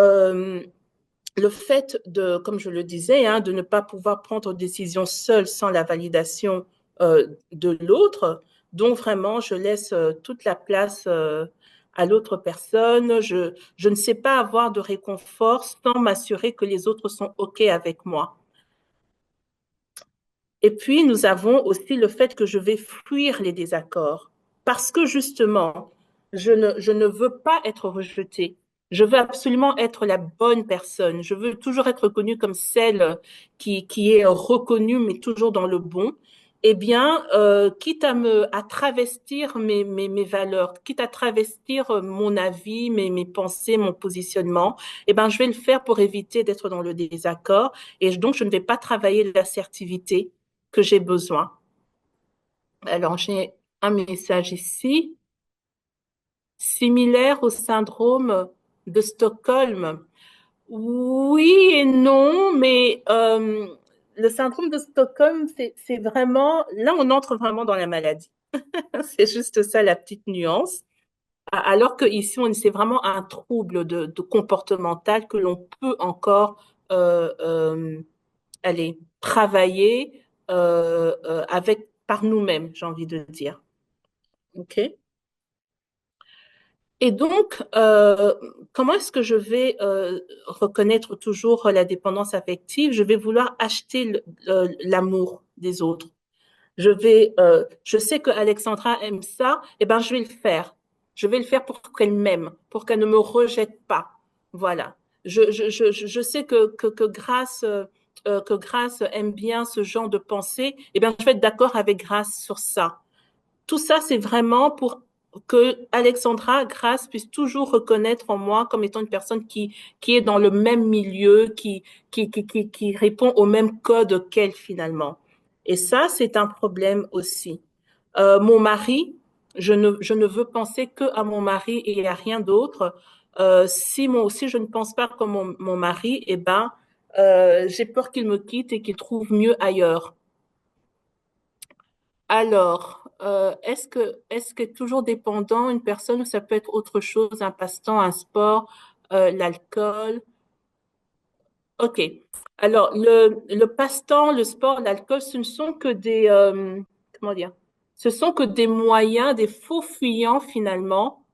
le fait de, comme je le disais, hein, de ne pas pouvoir prendre de décision seule sans la validation de l'autre, dont vraiment je laisse toute la place à l'autre personne. Je ne sais pas avoir de réconfort sans m'assurer que les autres sont OK avec moi. Et puis, nous avons aussi le fait que je vais fuir les désaccords parce que justement, je ne veux pas être rejetée. Je veux absolument être la bonne personne. Je veux toujours être reconnue comme celle qui est reconnue, mais toujours dans le bon. Eh bien, quitte à travestir mes valeurs, quitte à travestir mon avis, mes pensées, mon positionnement, eh ben, je vais le faire pour éviter d'être dans le désaccord. Et donc, je ne vais pas travailler l'assertivité que j'ai besoin. Alors, j'ai un message ici, similaire au syndrome de Stockholm. Oui et non, mais le syndrome de Stockholm, c'est vraiment, là, on entre vraiment dans la maladie. C'est juste ça la petite nuance. Alors que ici, c'est vraiment un trouble de comportemental que l'on peut encore aller travailler par nous-mêmes, j'ai envie de dire. OK? Et donc, comment est-ce que je vais reconnaître toujours la dépendance affective? Je vais vouloir acheter l'amour des autres. Je sais que Alexandra aime ça, et ben je vais le faire. Je vais le faire pour qu'elle m'aime, pour qu'elle ne me rejette pas. Voilà. Je sais que Grace aime bien ce genre de pensée, et bien je vais être d'accord avec Grace sur ça. Tout ça, c'est vraiment pour que Alexandra Grace puisse toujours reconnaître en moi comme étant une personne qui est dans le même milieu, qui répond au même code qu'elle finalement. Et ça, c'est un problème aussi. Mon mari, je ne veux penser que à mon mari et à rien d'autre. Si je ne pense pas comme mon mari, eh ben, j'ai peur qu'il me quitte et qu'il trouve mieux ailleurs. Alors, est-ce que toujours dépendant, une personne, ou ça peut être autre chose, un passe-temps, un sport, l'alcool? OK. Alors, le passe-temps, le sport, l'alcool, ce ne sont que comment dire? Ce sont que des moyens, des faux fuyants finalement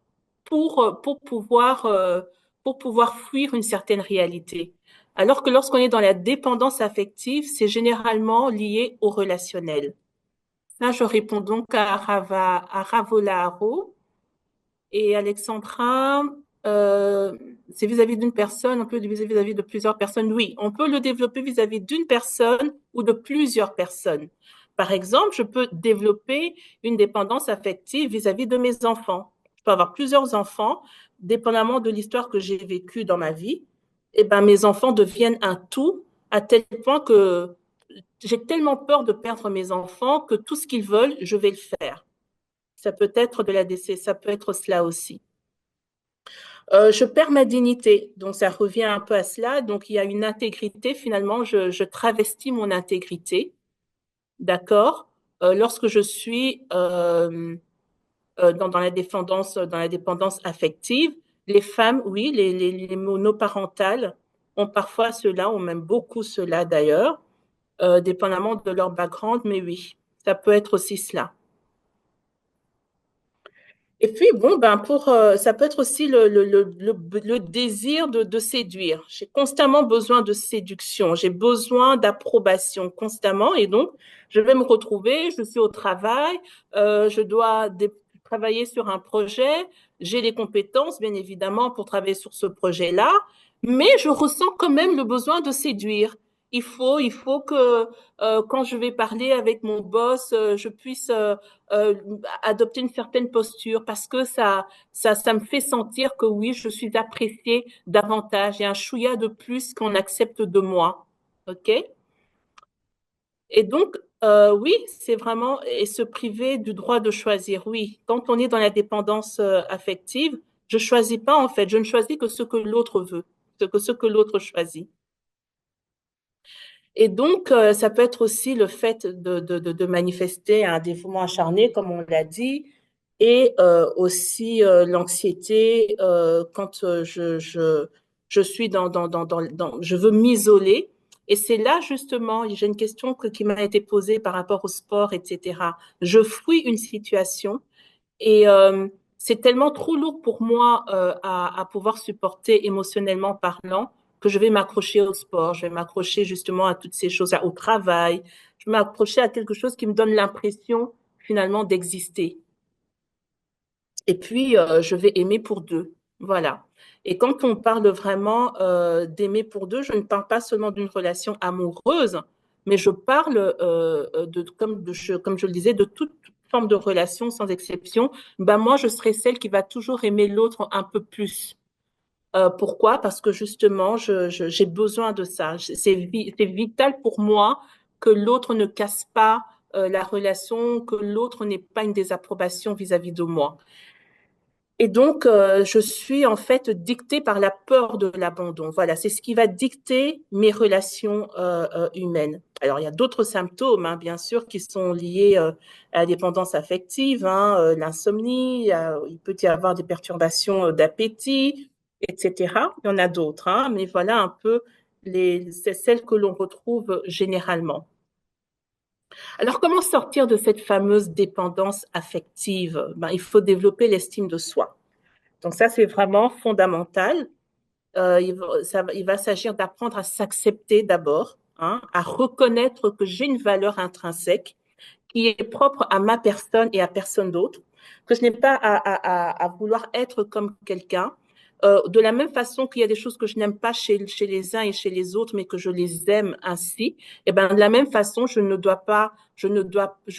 pour, euh, pour pouvoir, euh, pour pouvoir fuir une certaine réalité. Alors que lorsqu'on est dans la dépendance affective, c'est généralement lié au relationnel. Là, je réponds donc à Ravolaro et Alexandra. C'est vis-à-vis d'une personne, on peut le vis-à-vis de plusieurs personnes. Oui, on peut le développer vis-à-vis d'une personne ou de plusieurs personnes. Par exemple, je peux développer une dépendance affective vis-à-vis de mes enfants. Je peux avoir plusieurs enfants, dépendamment de l'histoire que j'ai vécue dans ma vie. Et ben, mes enfants deviennent un tout à tel point que j'ai tellement peur de perdre mes enfants que tout ce qu'ils veulent, je vais le faire. Ça peut être de la décès, ça peut être cela aussi. Je perds ma dignité, donc ça revient un peu à cela. Donc il y a une intégrité, finalement, je travestis mon intégrité, d'accord. Lorsque je suis dans la dépendance affective, les femmes, oui, les monoparentales ont parfois cela, ont même beaucoup cela d'ailleurs, dépendamment de leur background, mais oui, ça peut être aussi cela. Et puis, bon, ben ça peut être aussi le désir de séduire. J'ai constamment besoin de séduction, j'ai besoin d'approbation constamment. Et donc, je vais me retrouver, je suis au travail, je dois travailler sur un projet, j'ai les compétences, bien évidemment, pour travailler sur ce projet-là, mais je ressens quand même le besoin de séduire. Il faut que quand je vais parler avec mon boss, je puisse euh, adopter une certaine posture parce que ça me fait sentir que oui, je suis appréciée davantage. Il y a un chouïa de plus qu'on accepte de moi. OK? Et donc, oui, c'est vraiment, et se priver du droit de choisir. Oui, quand on est dans la dépendance affective, je choisis pas en fait, je ne choisis que ce que l'autre veut, ce que l'autre choisit. Et donc, ça peut être aussi le fait de manifester un dévouement acharné, comme on l'a dit, et aussi l'anxiété quand je suis je veux m'isoler. Et c'est là, justement, j'ai une question qui m'a été posée par rapport au sport, etc. Je fuis une situation et c'est tellement trop lourd pour moi à pouvoir supporter émotionnellement parlant que je vais m'accrocher au sport, je vais m'accrocher justement à toutes ces choses, au travail, je vais m'accrocher à quelque chose qui me donne l'impression finalement d'exister. Et puis, je vais aimer pour deux. Voilà. Et quand on parle vraiment d'aimer pour deux, je ne parle pas seulement d'une relation amoureuse, mais je parle, comme je le disais, de toute forme de relation sans exception. Ben, moi, je serai celle qui va toujours aimer l'autre un peu plus. Pourquoi? Parce que justement, j'ai besoin de ça. C'est vital pour moi que l'autre ne casse pas la relation, que l'autre n'ait pas une désapprobation vis-à-vis de moi. Et donc, je suis en fait dictée par la peur de l'abandon. Voilà, c'est ce qui va dicter mes relations humaines. Alors, il y a d'autres symptômes, hein, bien sûr, qui sont liés à la dépendance affective, hein, l'insomnie, il peut y avoir des perturbations d'appétit, etc. Il y en a d'autres, hein, mais voilà un peu c'est celles que l'on retrouve généralement. Alors, comment sortir de cette fameuse dépendance affective? Ben, il faut développer l'estime de soi. Donc ça, c'est vraiment fondamental. Il va s'agir d'apprendre à s'accepter d'abord, hein, à reconnaître que j'ai une valeur intrinsèque qui est propre à ma personne et à personne d'autre, que je n'ai pas à vouloir être comme quelqu'un. De la même façon qu'il y a des choses que je n'aime pas chez les uns et chez les autres, mais que je les aime ainsi, et ben de la même façon, je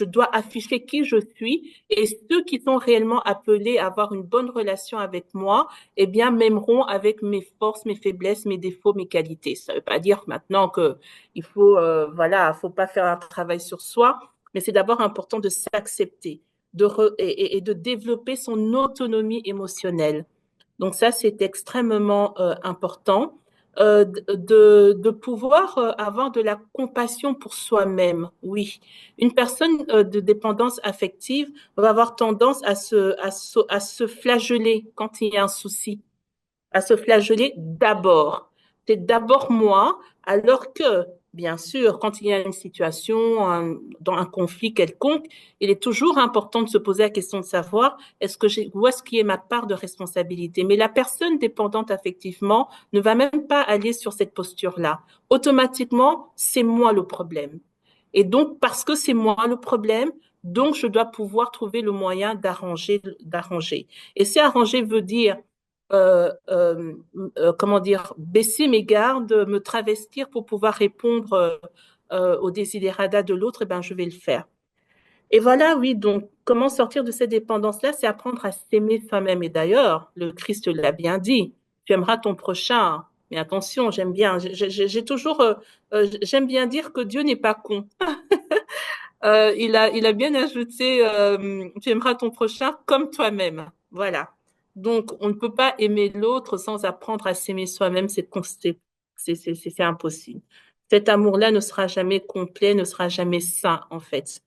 dois afficher qui je suis, et ceux qui sont réellement appelés à avoir une bonne relation avec moi, eh bien m'aimeront avec mes forces, mes faiblesses, mes défauts, mes qualités. Ça ne veut pas dire maintenant que il faut, voilà, faut pas faire un travail sur soi, mais c'est d'abord important de s'accepter et de développer son autonomie émotionnelle. Donc ça, c'est extrêmement important de pouvoir avoir de la compassion pour soi-même. Oui, une personne de dépendance affective va avoir tendance à se flageller quand il y a un souci, à se flageller d'abord. C'est d'abord moi, alors que, bien sûr, quand il y a une situation, dans un conflit quelconque, il est toujours important de se poser la question de savoir où est-ce qui est ma part de responsabilité. Mais la personne dépendante affectivement ne va même pas aller sur cette posture-là. Automatiquement, c'est moi le problème. Et donc, parce que c'est moi le problème, donc je dois pouvoir trouver le moyen d'arranger. Et si arranger veut dire comment dire, baisser mes gardes, me travestir pour pouvoir répondre aux desiderata de l'autre, eh ben, je vais le faire. Et voilà, oui, donc comment sortir de cette dépendance-là, c'est apprendre à s'aimer soi-même. Et d'ailleurs, le Christ l'a bien dit, tu aimeras ton prochain. Mais attention, j'aime bien, j'ai toujours, j'aime bien dire que Dieu n'est pas con. Il a bien ajouté, tu aimeras ton prochain comme toi-même. Voilà. Donc, on ne peut pas aimer l'autre sans apprendre à s'aimer soi-même. C'est impossible. Cet amour-là ne sera jamais complet, ne sera jamais sain, en fait.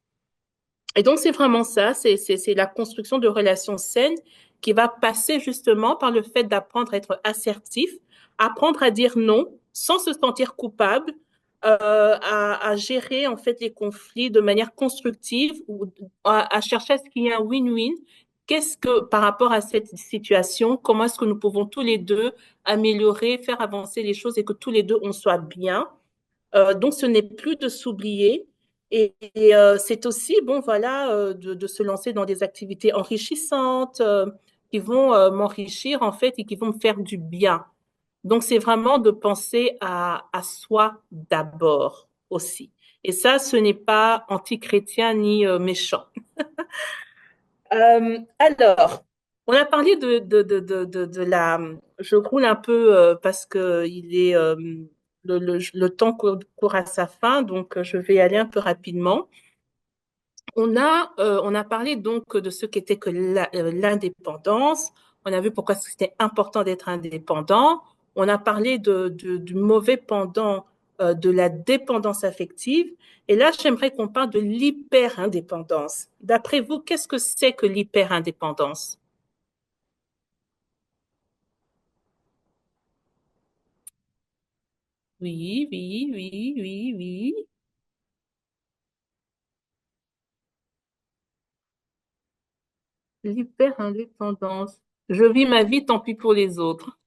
Et donc, c'est vraiment ça, c'est la construction de relations saines qui va passer justement par le fait d'apprendre à être assertif, apprendre à dire non sans se sentir coupable, à gérer en fait les conflits de manière constructive ou à chercher à ce qu'il y ait un win-win. Qu'est-ce que, par rapport à cette situation, comment est-ce que nous pouvons tous les deux améliorer, faire avancer les choses et que tous les deux on soit bien? Donc, ce n'est plus de s'oublier. Et c'est aussi, bon, voilà, de se lancer dans des activités enrichissantes qui vont m'enrichir, en fait, et qui vont me faire du bien. Donc, c'est vraiment de penser à soi d'abord aussi. Et ça, ce n'est pas anti-chrétien ni méchant. Alors, on a parlé de la... Je roule un peu parce que le temps court à sa fin, donc je vais aller un peu rapidement. On a parlé donc de ce qu'était que l'indépendance. On a vu pourquoi c'était important d'être indépendant. On a parlé du mauvais pendant de la dépendance affective. Et là, j'aimerais qu'on parle de l'hyper-indépendance. D'après vous, qu'est-ce que c'est que l'hyper-indépendance? Oui, oui, oui, oui, oui. L'hyper-indépendance. Je vis ma vie, tant pis pour les autres.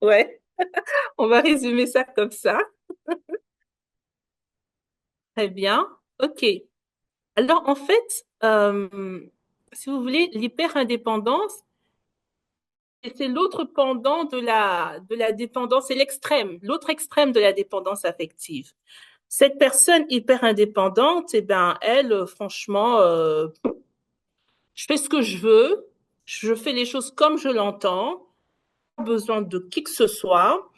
Ouais, on va résumer ça comme ça. Très bien. OK. Alors, en fait, si vous voulez, l'hyper-indépendance, c'est l'autre pendant de la dépendance, c'est l'extrême, l'autre extrême de la dépendance affective. Cette personne hyper indépendante, eh ben, elle, franchement, je fais ce que je veux, je fais les choses comme je l'entends, pas besoin de qui que ce soit.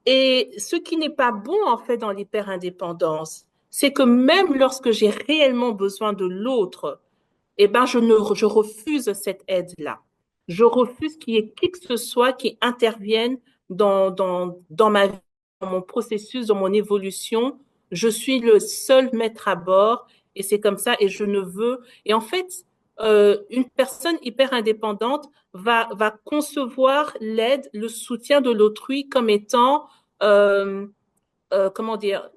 Et ce qui n'est pas bon, en fait, dans l'hyper-indépendance, c'est que même lorsque j'ai réellement besoin de l'autre, eh ben, je refuse cette aide-là. Je refuse qu'il y ait qui que ce soit qui intervienne dans ma vie, dans mon processus, dans mon évolution. Je suis le seul maître à bord et c'est comme ça et je ne veux. Et en fait, une personne hyper indépendante va concevoir l'aide, le soutien de l'autrui comme étant euh, comment dire,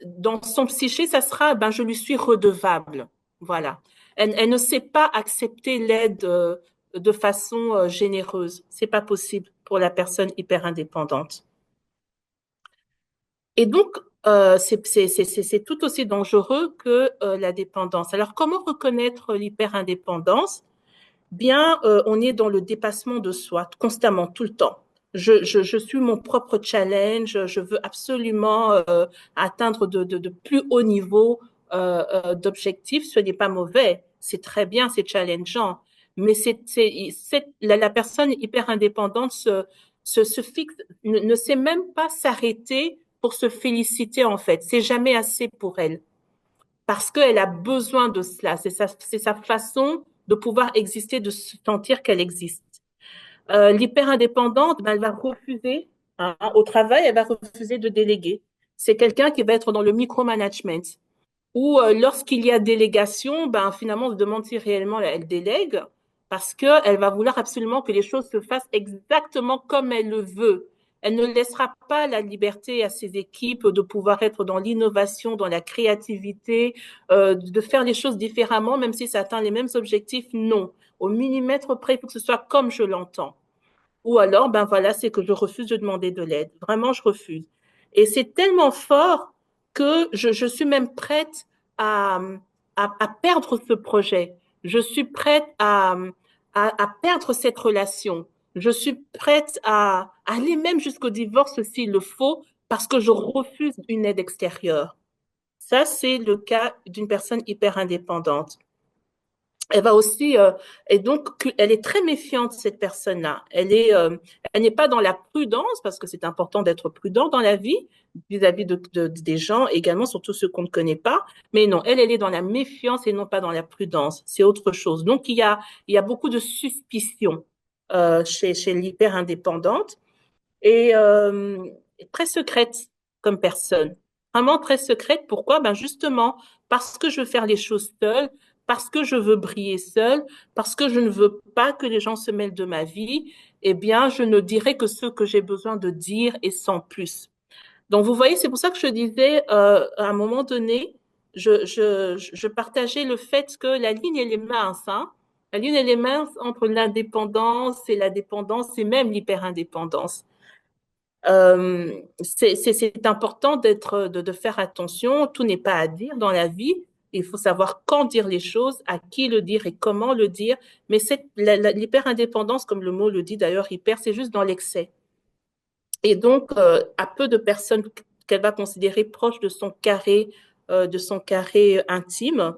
dans son psyché, ça sera, ben, je lui suis redevable. Voilà. Elle ne sait pas accepter l'aide de façon généreuse. C'est pas possible pour la personne hyper indépendante. Et donc, c'est tout aussi dangereux que la dépendance. Alors, comment reconnaître l'hyper-indépendance? Bien, on est dans le dépassement de soi constamment, tout le temps. Je suis mon propre challenge, je veux absolument atteindre de plus hauts niveaux d'objectifs. Ce n'est pas mauvais, c'est très bien, c'est challengeant, mais la personne hyper indépendante se fixe, ne sait même pas s'arrêter pour se féliciter en fait. C'est jamais assez pour elle parce qu'elle a besoin de cela. C'est sa façon de pouvoir exister, de se sentir qu'elle existe. L'hyper-indépendante, ben, elle va refuser, hein, au travail, elle va refuser de déléguer. C'est quelqu'un qui va être dans le micromanagement. Ou lorsqu'il y a délégation, ben, finalement, on se demande si réellement elle délègue, parce qu'elle va vouloir absolument que les choses se fassent exactement comme elle le veut. Elle ne laissera pas la liberté à ses équipes de pouvoir être dans l'innovation, dans la créativité, de faire les choses différemment, même si ça atteint les mêmes objectifs. Non. Au millimètre près, il faut que ce soit comme je l'entends. Ou alors, ben voilà, c'est que je refuse de demander de l'aide. Vraiment, je refuse. Et c'est tellement fort que je suis même prête à, à perdre ce projet. Je suis prête à perdre cette relation. Je suis prête à aller même jusqu'au divorce s'il le faut, parce que je refuse une aide extérieure. Ça, c'est le cas d'une personne hyper indépendante. Elle va aussi, et donc, elle est très méfiante, cette personne-là. Elle n'est pas dans la prudence, parce que c'est important d'être prudent dans la vie, vis-à-vis des gens, également, surtout ceux qu'on ne connaît pas. Mais non, elle est dans la méfiance et non pas dans la prudence. C'est autre chose. Donc, il y a beaucoup de suspicion chez l'hyper-indépendante et très secrète comme personne. Vraiment très secrète. Pourquoi? Ben justement, parce que je veux faire les choses seule, parce que je veux briller seule, parce que je ne veux pas que les gens se mêlent de ma vie, eh bien, je ne dirai que ce que j'ai besoin de dire et sans plus. Donc, vous voyez, c'est pour ça que je disais, à un moment donné, je partageais le fait que la ligne, elle est mince, hein. La ligne, elle est mince entre l'indépendance et la dépendance et même l'hyperindépendance. C'est important de faire attention. Tout n'est pas à dire dans la vie. Il faut savoir quand dire les choses, à qui le dire et comment le dire. Mais l'hyper-indépendance, comme le mot le dit d'ailleurs, hyper, c'est juste dans l'excès. Et donc, à peu de personnes qu'elle va considérer proches de son carré intime,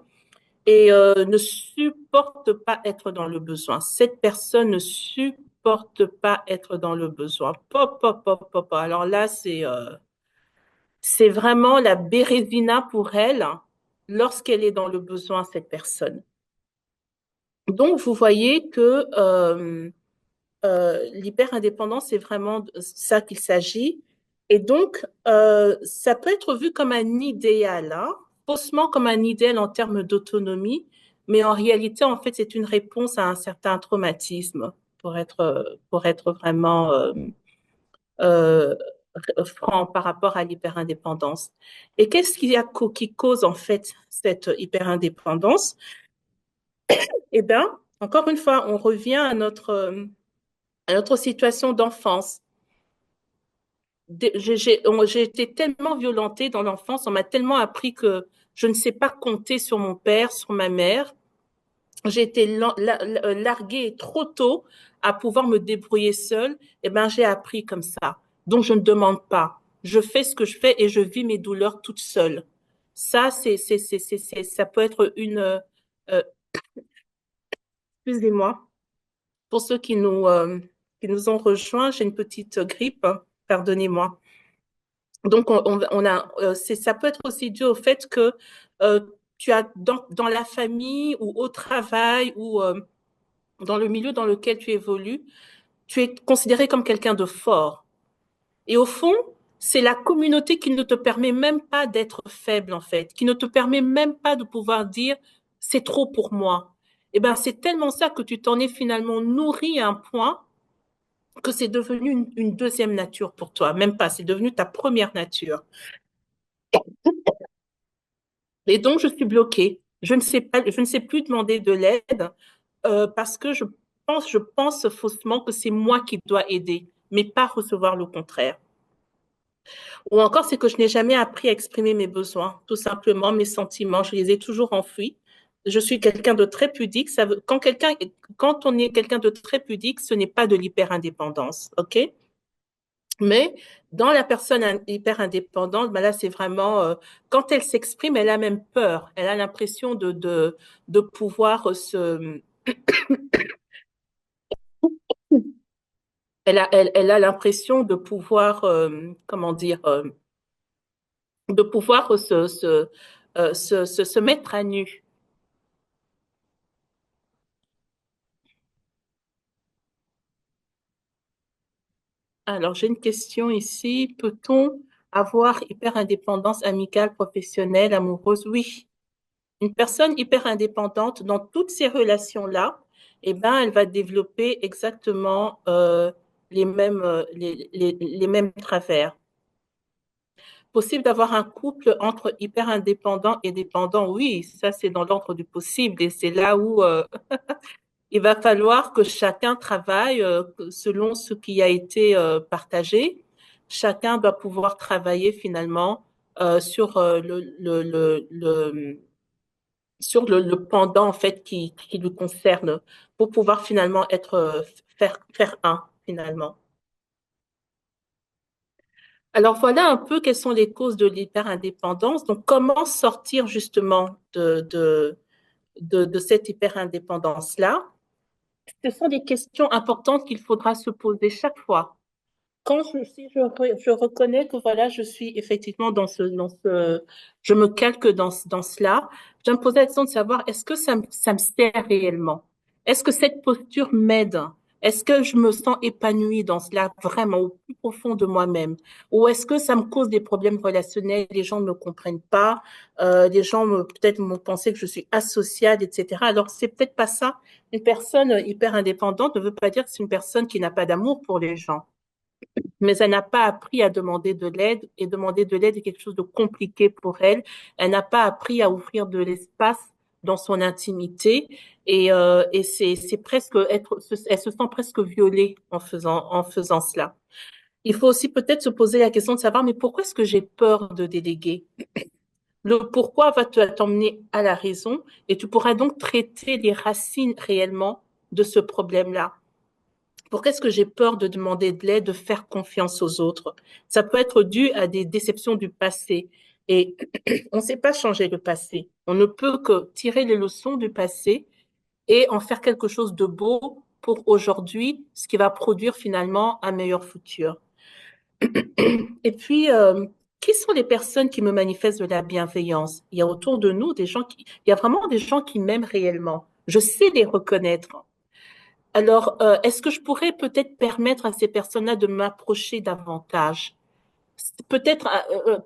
et ne supporte pas être dans le besoin. Cette personne ne supporte pas être dans le besoin. Pop, pop, pop, pop. Alors là, c'est vraiment la bérésina pour elle, hein, lorsqu'elle est dans le besoin, cette personne. Donc, vous voyez que l'hyper-indépendance, c'est vraiment de ça qu'il s'agit. Et donc, ça peut être vu comme un idéal, hein, faussement comme un idéal en termes d'autonomie, mais en réalité, en fait, c'est une réponse à un certain traumatisme pour être vraiment euh, franc par rapport à l'hyperindépendance. Et qu'est-ce qui cause en fait cette hyperindépendance? Eh bien, encore une fois, on revient à notre situation d'enfance. J'ai été tellement violentée dans l'enfance, on m'a tellement appris que je ne sais pas compter sur mon père, sur ma mère. J'ai été larguée trop tôt à pouvoir me débrouiller seule. Eh ben, j'ai appris comme ça. Donc, je ne demande pas. Je fais ce que je fais et je vis mes douleurs toute seule. Ça, ça peut être euh, excusez-moi, pour ceux qui nous ont rejoints, j'ai une petite grippe, hein, pardonnez-moi. Donc, ça peut être aussi dû au fait que euh, tu as dans la famille ou au travail ou dans le milieu dans lequel tu évolues, tu es considéré comme quelqu'un de fort. Et au fond, c'est la communauté qui ne te permet même pas d'être faible, en fait, qui ne te permet même pas de pouvoir dire c'est trop pour moi. Eh ben, c'est tellement ça que tu t'en es finalement nourri à un point que c'est devenu une deuxième nature pour toi. Même pas, c'est devenu ta première nature. Et donc, je suis bloquée. Je ne sais pas, je ne sais plus demander de l'aide parce que je pense faussement que c'est moi qui dois aider, mais pas recevoir le contraire. Ou encore, c'est que je n'ai jamais appris à exprimer mes besoins, tout simplement, mes sentiments, je les ai toujours enfouis. Je suis quelqu'un de très pudique. Quand on est quelqu'un de très pudique, ce n'est pas de l'hyper-indépendance, ok? Mais dans la personne hyper indépendante, ben là, c'est vraiment, quand elle s'exprime, elle a même peur. Elle a l'impression de pouvoir elle a l'impression de pouvoir, comment dire, de pouvoir se mettre à nu. Alors, j'ai une question ici. Peut-on avoir hyper indépendance amicale, professionnelle, amoureuse? Oui. Une personne hyper indépendante dans toutes ces relations-là, eh ben, elle va développer exactement les mêmes travers. Possible d'avoir un couple entre hyper indépendant et dépendant? Oui, ça c'est dans l'ordre du possible et c'est là où il va falloir que chacun travaille selon ce qui a été partagé. Chacun doit pouvoir travailler finalement sur le pendant en fait qui nous concerne pour pouvoir finalement faire un finalement. Alors voilà un peu quelles sont les causes de l'hyperindépendance. Donc comment sortir justement de cette hyperindépendance-là? Ce sont des questions importantes qu'il faudra se poser chaque fois. Si je reconnais que voilà, je suis effectivement je me calque dans cela, je me pose la question de savoir est-ce que ça me sert réellement? Est-ce que cette posture m'aide? Est-ce que je me sens épanouie dans cela vraiment au plus profond de moi-même? Ou est-ce que ça me cause des problèmes relationnels? Les gens ne me comprennent pas, les gens peut-être m'ont pensé que je suis asociale, etc. Alors c'est peut-être pas ça. Une personne hyper indépendante ne veut pas dire que c'est une personne qui n'a pas d'amour pour les gens, mais elle n'a pas appris à demander de l'aide et demander de l'aide est quelque chose de compliqué pour elle. Elle n'a pas appris à ouvrir de l'espace dans son intimité et c'est presque elle se sent presque violée en faisant cela. Il faut aussi peut-être se poser la question de savoir, mais pourquoi est-ce que j'ai peur de déléguer? Le pourquoi va t'emmener à la raison et tu pourras donc traiter les racines réellement de ce problème-là. Pourquoi est-ce que j'ai peur de demander de l'aide, de faire confiance aux autres? Ça peut être dû à des déceptions du passé. Et on ne sait pas changer le passé. On ne peut que tirer les leçons du passé et en faire quelque chose de beau pour aujourd'hui, ce qui va produire finalement un meilleur futur. Et puis, qui sont les personnes qui me manifestent de la bienveillance? Il y a autour de nous il y a vraiment des gens qui m'aiment réellement. Je sais les reconnaître. Alors, est-ce que je pourrais peut-être permettre à ces personnes-là de m'approcher davantage? Peut-être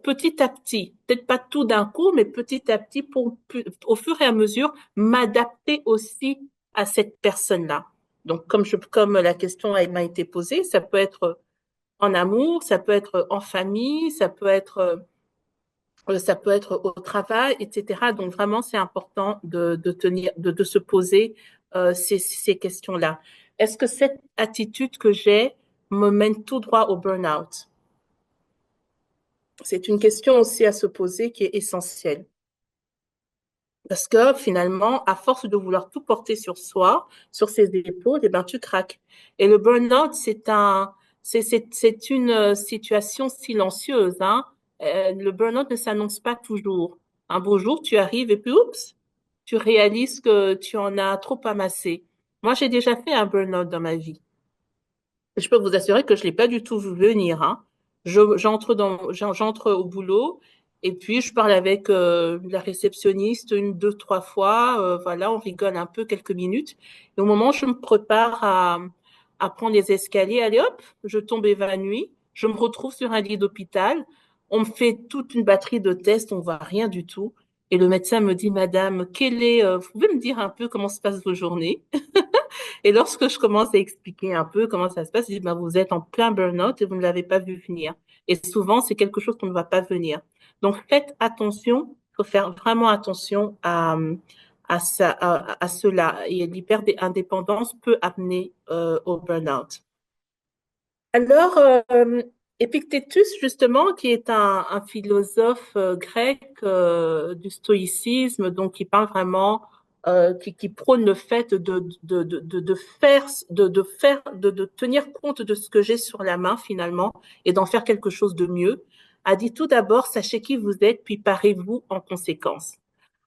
petit à petit, peut-être pas tout d'un coup, mais petit à petit, au fur et à mesure, m'adapter aussi à cette personne-là. Donc, comme la question m'a été posée, ça peut être en amour, ça peut être en famille, ça peut être au travail, etc. Donc vraiment, c'est important de se poser ces questions-là. Est-ce que cette attitude que j'ai me mène tout droit au burn-out? C'est une question aussi à se poser qui est essentielle. Parce que finalement, à force de vouloir tout porter sur soi, sur ses épaules, eh ben, tu craques. Et le burn-out, c'est une situation silencieuse, hein. Le burn-out ne s'annonce pas toujours. Un beau jour, tu arrives et puis, oups, tu réalises que tu en as trop amassé. Moi, j'ai déjà fait un burn-out dans ma vie. Je peux vous assurer que je l'ai pas du tout vu venir, hein. J'entre au boulot et puis je parle avec la réceptionniste une, deux, trois fois. Voilà, on rigole un peu quelques minutes. Et au moment où je me prépare à prendre les escaliers, allez hop, je tombe évanouie. Je me retrouve sur un lit d'hôpital. On me fait toute une batterie de tests, on voit rien du tout. Et le médecin me dit, Madame, vous pouvez me dire un peu comment se passent vos journées? Et lorsque je commence à expliquer un peu comment ça se passe, je dis, ben, vous êtes en plein burn-out et vous ne l'avez pas vu venir. Et souvent, c'est quelque chose qu'on ne va pas venir. Donc, faites attention, il faut faire vraiment attention à cela. Et l'hyper-indépendance peut amener au burn-out. Alors, Épictétus, justement, qui est un philosophe grec du stoïcisme, donc qui parle vraiment, qui prône le fait de tenir compte de ce que j'ai sur la main finalement et d'en faire quelque chose de mieux, a dit tout d'abord, sachez qui vous êtes, puis parez-vous en conséquence.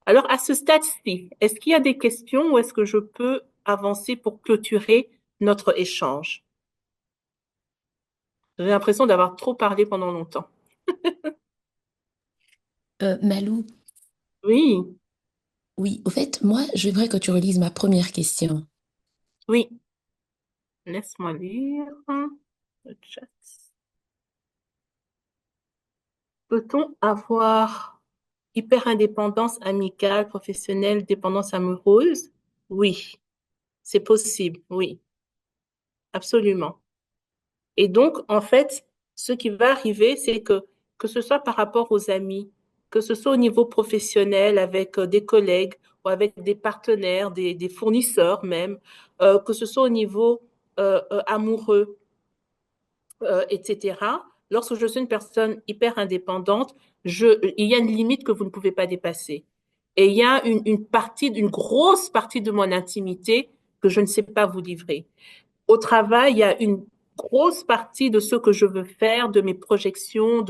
Alors, à ce stade-ci, est-ce qu'il y a des questions ou est-ce que je peux avancer pour clôturer notre échange? J'ai l'impression d'avoir trop parlé pendant longtemps. Malou, Oui, oui, au fait, moi, je voudrais que tu relises ma première question. oui. Laisse-moi lire le chat. Peut-on avoir hyper-indépendance amicale, professionnelle, dépendance amoureuse? Oui, c'est possible, oui, absolument. Et donc, en fait, ce qui va arriver, c'est que ce soit par rapport aux amis, que ce soit au niveau professionnel avec des collègues ou avec des partenaires, des fournisseurs même, que ce soit au niveau amoureux, etc. Lorsque je suis une personne hyper indépendante, il y a une limite que vous ne pouvez pas dépasser. Et il y a une grosse partie de mon intimité que je ne sais pas vous livrer. Au travail, il y a une grosse partie de ce que je veux faire, de mes projections,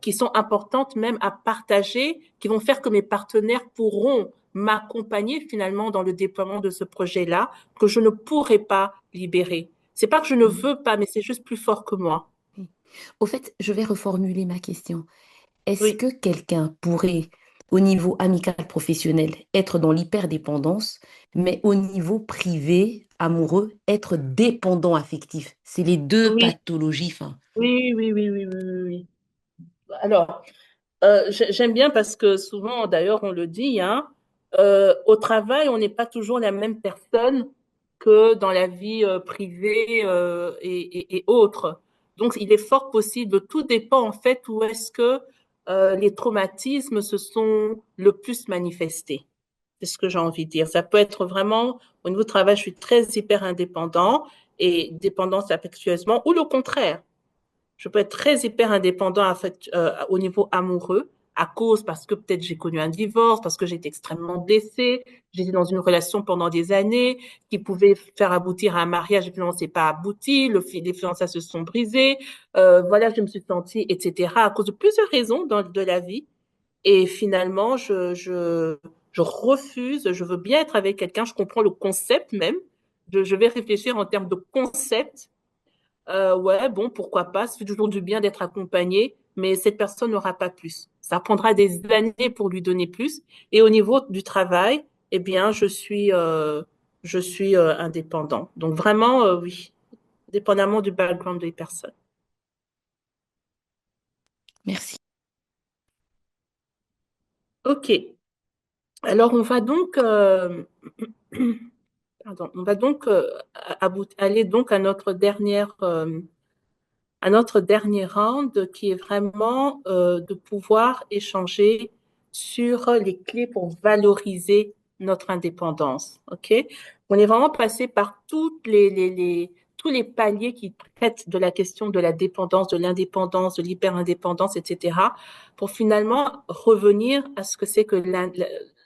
qui sont importantes même à partager, qui vont faire que mes partenaires pourront m'accompagner finalement dans le déploiement de ce projet-là, que je ne pourrai pas libérer. C'est pas que je ne Mhm. veux pas, mais c'est juste plus fort que moi. Oui. Au fait, je vais reformuler ma question. Est-ce Oui, que quelqu'un pourrait, au niveau amical professionnel, être dans l'hyperdépendance, mais au niveau privé, amoureux, être dépendant affectif? C'est les deux oui, pathologies. Enfin, oui. Alors, j'aime bien parce que souvent, d'ailleurs, on le dit, hein, au travail, on n'est pas toujours la même personne que dans la vie privée et autres. Donc, il est fort possible, tout dépend en fait où est-ce que les traumatismes se sont le plus manifestés. C'est ce que j'ai envie de dire. Ça peut être vraiment, au niveau du travail, je suis très hyper indépendant et dépendance affectueusement, ou le contraire. Je peux être très hyper indépendant au niveau amoureux à cause parce que peut-être j'ai connu un divorce, parce que j'étais extrêmement blessée, j'étais dans une relation pendant des années qui pouvait faire aboutir à un mariage et finalement c'est pas abouti, les fiançailles se sont brisées, voilà, je me suis sentie, etc. à cause de plusieurs raisons de la vie et finalement je refuse, je veux bien être avec quelqu'un, je comprends le concept même, je vais réfléchir en termes de concept ouais, bon, pourquoi pas, ça fait toujours du bien d'être accompagné, mais cette personne n'aura pas plus. Ça prendra des années pour lui donner plus. Et au niveau du travail, eh bien, je suis indépendant. Donc vraiment, oui, dépendamment du background des personnes. merci. OK. Alors, on va donc, pardon, on va donc aller donc à notre dernière à notre dernier round qui est vraiment de pouvoir échanger sur les clés pour valoriser notre indépendance. OK? On est vraiment passé par tous les paliers qui traitent de la question de la dépendance, de l'indépendance, de l'hyper-indépendance, etc., pour finalement revenir à ce que c'est que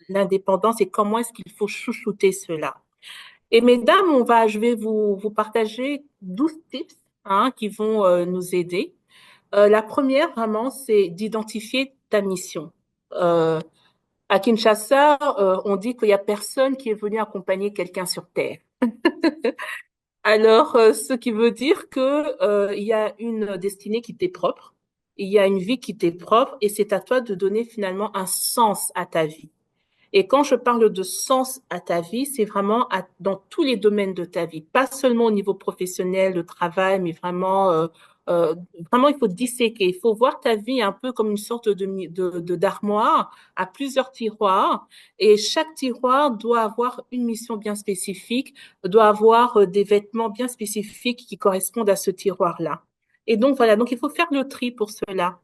l'indépendance et comment est-ce qu'il faut chouchouter cela. Et mesdames, je vais vous partager 12 tips qui vont nous aider. La première, vraiment, c'est d'identifier ta mission. Euh, à Kinshasa, on dit qu'il n'y a personne qui est venu accompagner quelqu'un sur Terre. Alors, ce qui veut dire que il y a une destinée qui t'est propre, il y a une vie qui t'est propre, et c'est à toi de donner finalement un sens à ta vie. Et quand je parle de sens à ta vie, c'est vraiment dans tous les domaines de ta vie, pas seulement au niveau professionnel, de travail, mais euh, vraiment, il faut disséquer. Il faut voir ta vie un peu comme une sorte d'armoire à plusieurs tiroirs. Et chaque tiroir doit avoir une mission bien spécifique, doit avoir des vêtements bien spécifiques qui correspondent à ce tiroir-là. Et donc, voilà. Donc, il faut faire le tri pour cela.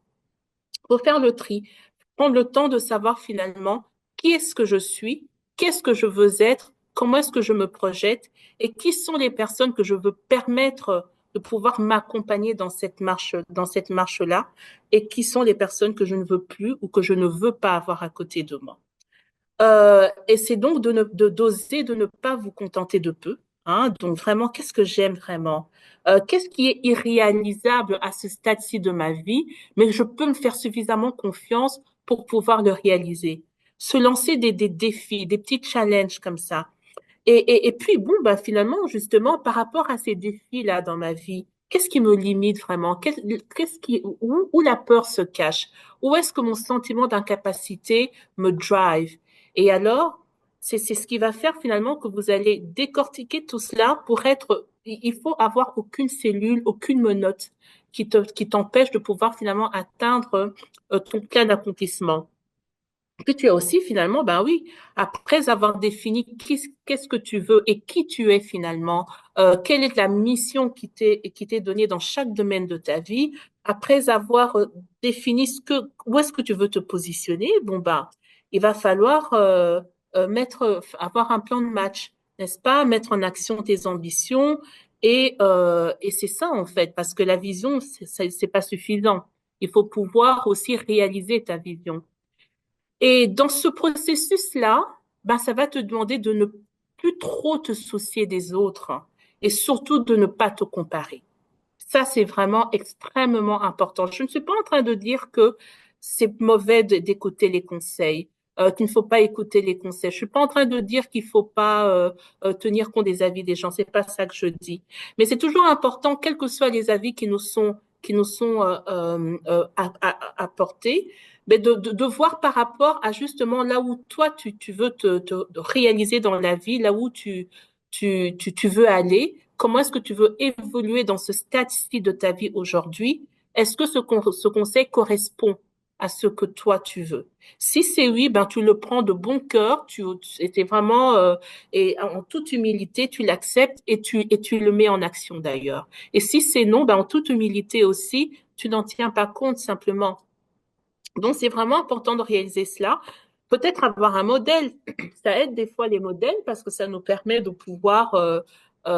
Il faut faire le tri, prendre le temps de savoir finalement qui est-ce que je suis, qu'est-ce que je veux être, comment est-ce que je me projette et qui sont les personnes que je veux permettre de pouvoir m'accompagner dans cette marche-là et qui sont les personnes que je ne veux plus ou que je ne veux pas avoir à côté de moi. Et c'est donc d'oser de ne pas vous contenter de peu. Donc vraiment, qu'est-ce que j'aime vraiment? Qu'est-ce qui est irréalisable à ce stade-ci de ma vie, mais je peux me faire suffisamment confiance pour pouvoir le réaliser. Se lancer des défis, des petits challenges comme ça. Et puis, bon, bah, finalement, justement, par rapport à ces défis-là dans ma vie, qu'est-ce qui me limite vraiment? Où la peur se cache? Où est-ce que mon sentiment d'incapacité me drive? Et alors, c'est ce qui va faire finalement que vous allez décortiquer tout cela pour il faut avoir aucune cellule, aucune menotte qui t'empêche de pouvoir finalement atteindre ton plein accomplissement. Puis tu as aussi finalement, ben oui, après avoir défini qu'est-ce que tu veux et qui tu es finalement, quelle est la mission qui t'est donnée dans chaque domaine de ta vie, après avoir défini où est-ce que tu veux te positionner, bon ben, il va falloir avoir un plan de match, n'est-ce pas? Mettre en action tes ambitions et c'est ça en fait, parce que la vision, c'est pas suffisant. Il faut pouvoir aussi réaliser ta vision. Et dans ce processus-là, ben, ça va te demander de ne plus trop te soucier des autres et surtout de ne pas te comparer. Ça, c'est vraiment extrêmement important. Je ne suis pas en train de dire que c'est mauvais d'écouter les conseils, qu'il ne faut pas écouter les conseils. Je suis pas en train de dire qu'il faut pas tenir compte des avis des gens. C'est pas ça que je dis. Mais c'est toujours important, quels que soient les avis qui nous sont apportés, mais de voir par rapport à justement là où toi tu veux te réaliser dans la vie, là où tu veux aller. Comment est-ce que tu veux évoluer dans ce stade-ci de ta vie aujourd'hui? Est-ce que ce conseil correspond à ce que toi tu veux? Si c'est oui, ben tu le prends de bon cœur, c'était vraiment et en toute humilité, tu l'acceptes et tu le mets en action d'ailleurs. Et si c'est non, ben en toute humilité aussi, tu n'en tiens pas compte simplement. Donc c'est vraiment important de réaliser cela. Peut-être avoir un modèle, ça aide des fois les modèles parce que ça nous permet de pouvoir et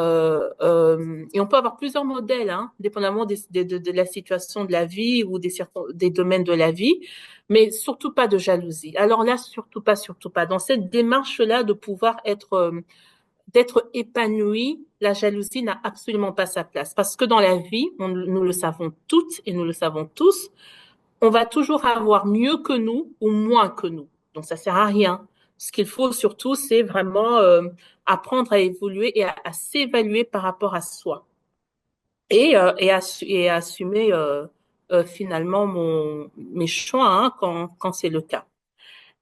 on peut avoir plusieurs modèles, dépendamment de la situation de la vie ou des domaines de la vie, mais surtout pas de jalousie. Alors là, surtout pas, surtout pas. Dans cette démarche-là de pouvoir d'être épanoui, la jalousie n'a absolument pas sa place. Parce que dans la vie, nous le savons toutes et nous le savons tous, on va toujours avoir mieux que nous ou moins que nous. Donc, ça sert à rien. Ce qu'il faut surtout, c'est vraiment apprendre à évoluer et à s'évaluer par rapport à soi et à assumer finalement mes choix quand c'est le cas.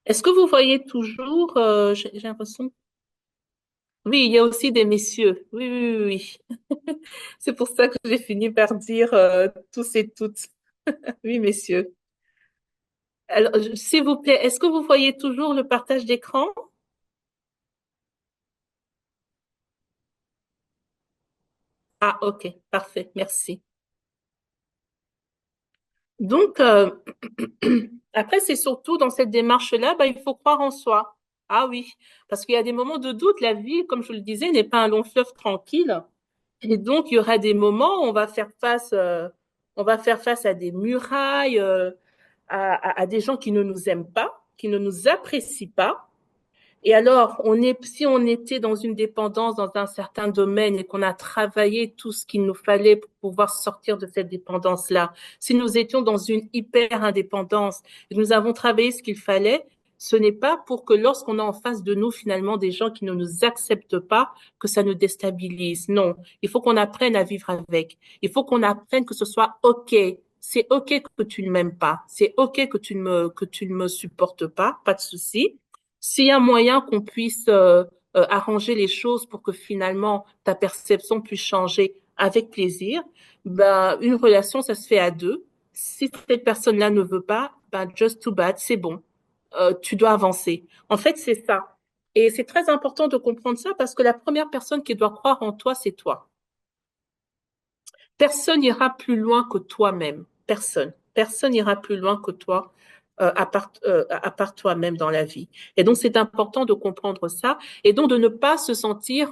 Est-ce que vous voyez toujours, j'ai l'impression, oui, il y a aussi des messieurs. Oui, oui, oui, oui. C'est pour ça que j'ai fini par dire tous et toutes. Oui, messieurs. Alors, s'il vous plaît, est-ce que vous voyez toujours le partage d'écran? Ah, ok, parfait, merci. Donc, après, c'est surtout dans cette démarche-là, il faut croire en soi. Ah oui, parce qu'il y a des moments de doute. La vie, comme je le disais, n'est pas un long fleuve tranquille. Et donc, il y aura des moments où on va faire face à des murailles, à des gens qui ne nous aiment pas, qui ne nous apprécient pas. Et alors, si on était dans une dépendance dans un certain domaine et qu'on a travaillé tout ce qu'il nous fallait pour pouvoir sortir de cette dépendance-là, si nous étions dans une hyper indépendance et que nous avons travaillé ce qu'il fallait, ce n'est pas pour que lorsqu'on a en face de nous finalement des gens qui ne nous acceptent pas, que ça nous déstabilise. Non, il faut qu'on apprenne à vivre avec. Il faut qu'on apprenne que ce soit OK. C'est OK que tu ne m'aimes pas. C'est OK que tu ne me supportes pas. Pas de souci. S'il y a moyen qu'on puisse arranger les choses pour que finalement ta perception puisse changer avec plaisir, une relation, ça se fait à deux. Si cette personne-là ne veut pas, just too bad, c'est bon. Tu dois avancer. En fait, c'est ça. Et c'est très important de comprendre ça parce que la première personne qui doit croire en toi, c'est toi. Personne n'ira plus loin que toi-même. Personne. Personne n'ira plus loin que toi, à part toi-même dans la vie. Et donc, c'est important de comprendre ça et donc de ne pas se sentir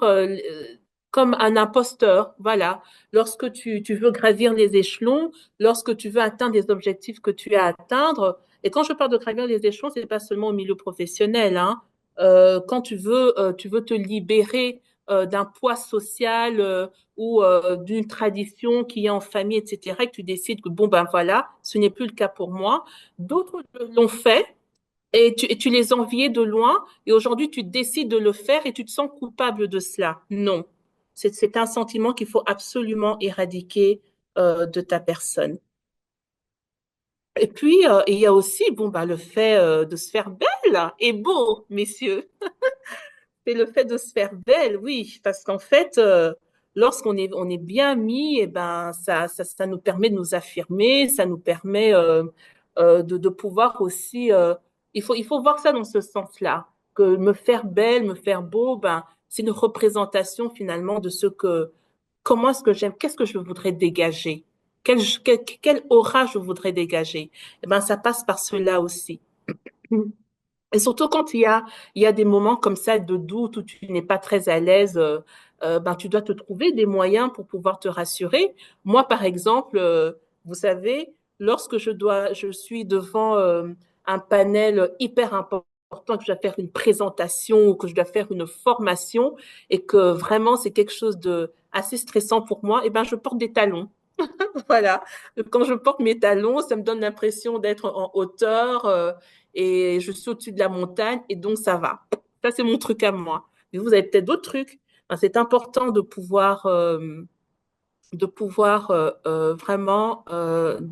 comme un imposteur. Voilà. Lorsque tu veux gravir les échelons, lorsque tu veux atteindre des objectifs que tu as à atteindre, et quand je parle de gravir les échelons, c'est pas seulement au milieu professionnel, hein. Quand tu veux te libérer d'un poids social, ou d'une tradition qui est en famille, etc., et que tu décides que, bon, voilà, ce n'est plus le cas pour moi. D'autres l'ont fait et tu les enviais de loin et aujourd'hui, tu décides de le faire et tu te sens coupable de cela. Non, c'est un sentiment qu'il faut absolument éradiquer de ta personne. Et puis, il y a aussi, le fait de se faire belle et beau, messieurs. C'est le fait de se faire belle, oui, parce qu'en fait, lorsqu'on on est bien mis, et ça nous permet de nous affirmer, ça nous permet de pouvoir aussi. Il faut voir ça dans ce sens-là, que me faire belle, me faire beau, c'est une représentation finalement de comment est-ce que j'aime, qu'est-ce que je voudrais dégager, quelle aura je voudrais dégager. Ça passe par cela aussi. Et surtout quand il y a des moments comme ça de doute où tu n'es pas très à l'aise, tu dois te trouver des moyens pour pouvoir te rassurer. Moi, par exemple, vous savez, lorsque je suis devant un panel hyper important, que je dois faire une présentation ou que je dois faire une formation et que vraiment c'est quelque chose de assez stressant pour moi, je porte des talons. Voilà. Quand je porte mes talons, ça me donne l'impression d'être en hauteur et je suis au-dessus de la montagne et donc ça va. Ça, c'est mon truc à moi. Mais vous avez peut-être d'autres trucs. C'est important de pouvoir vraiment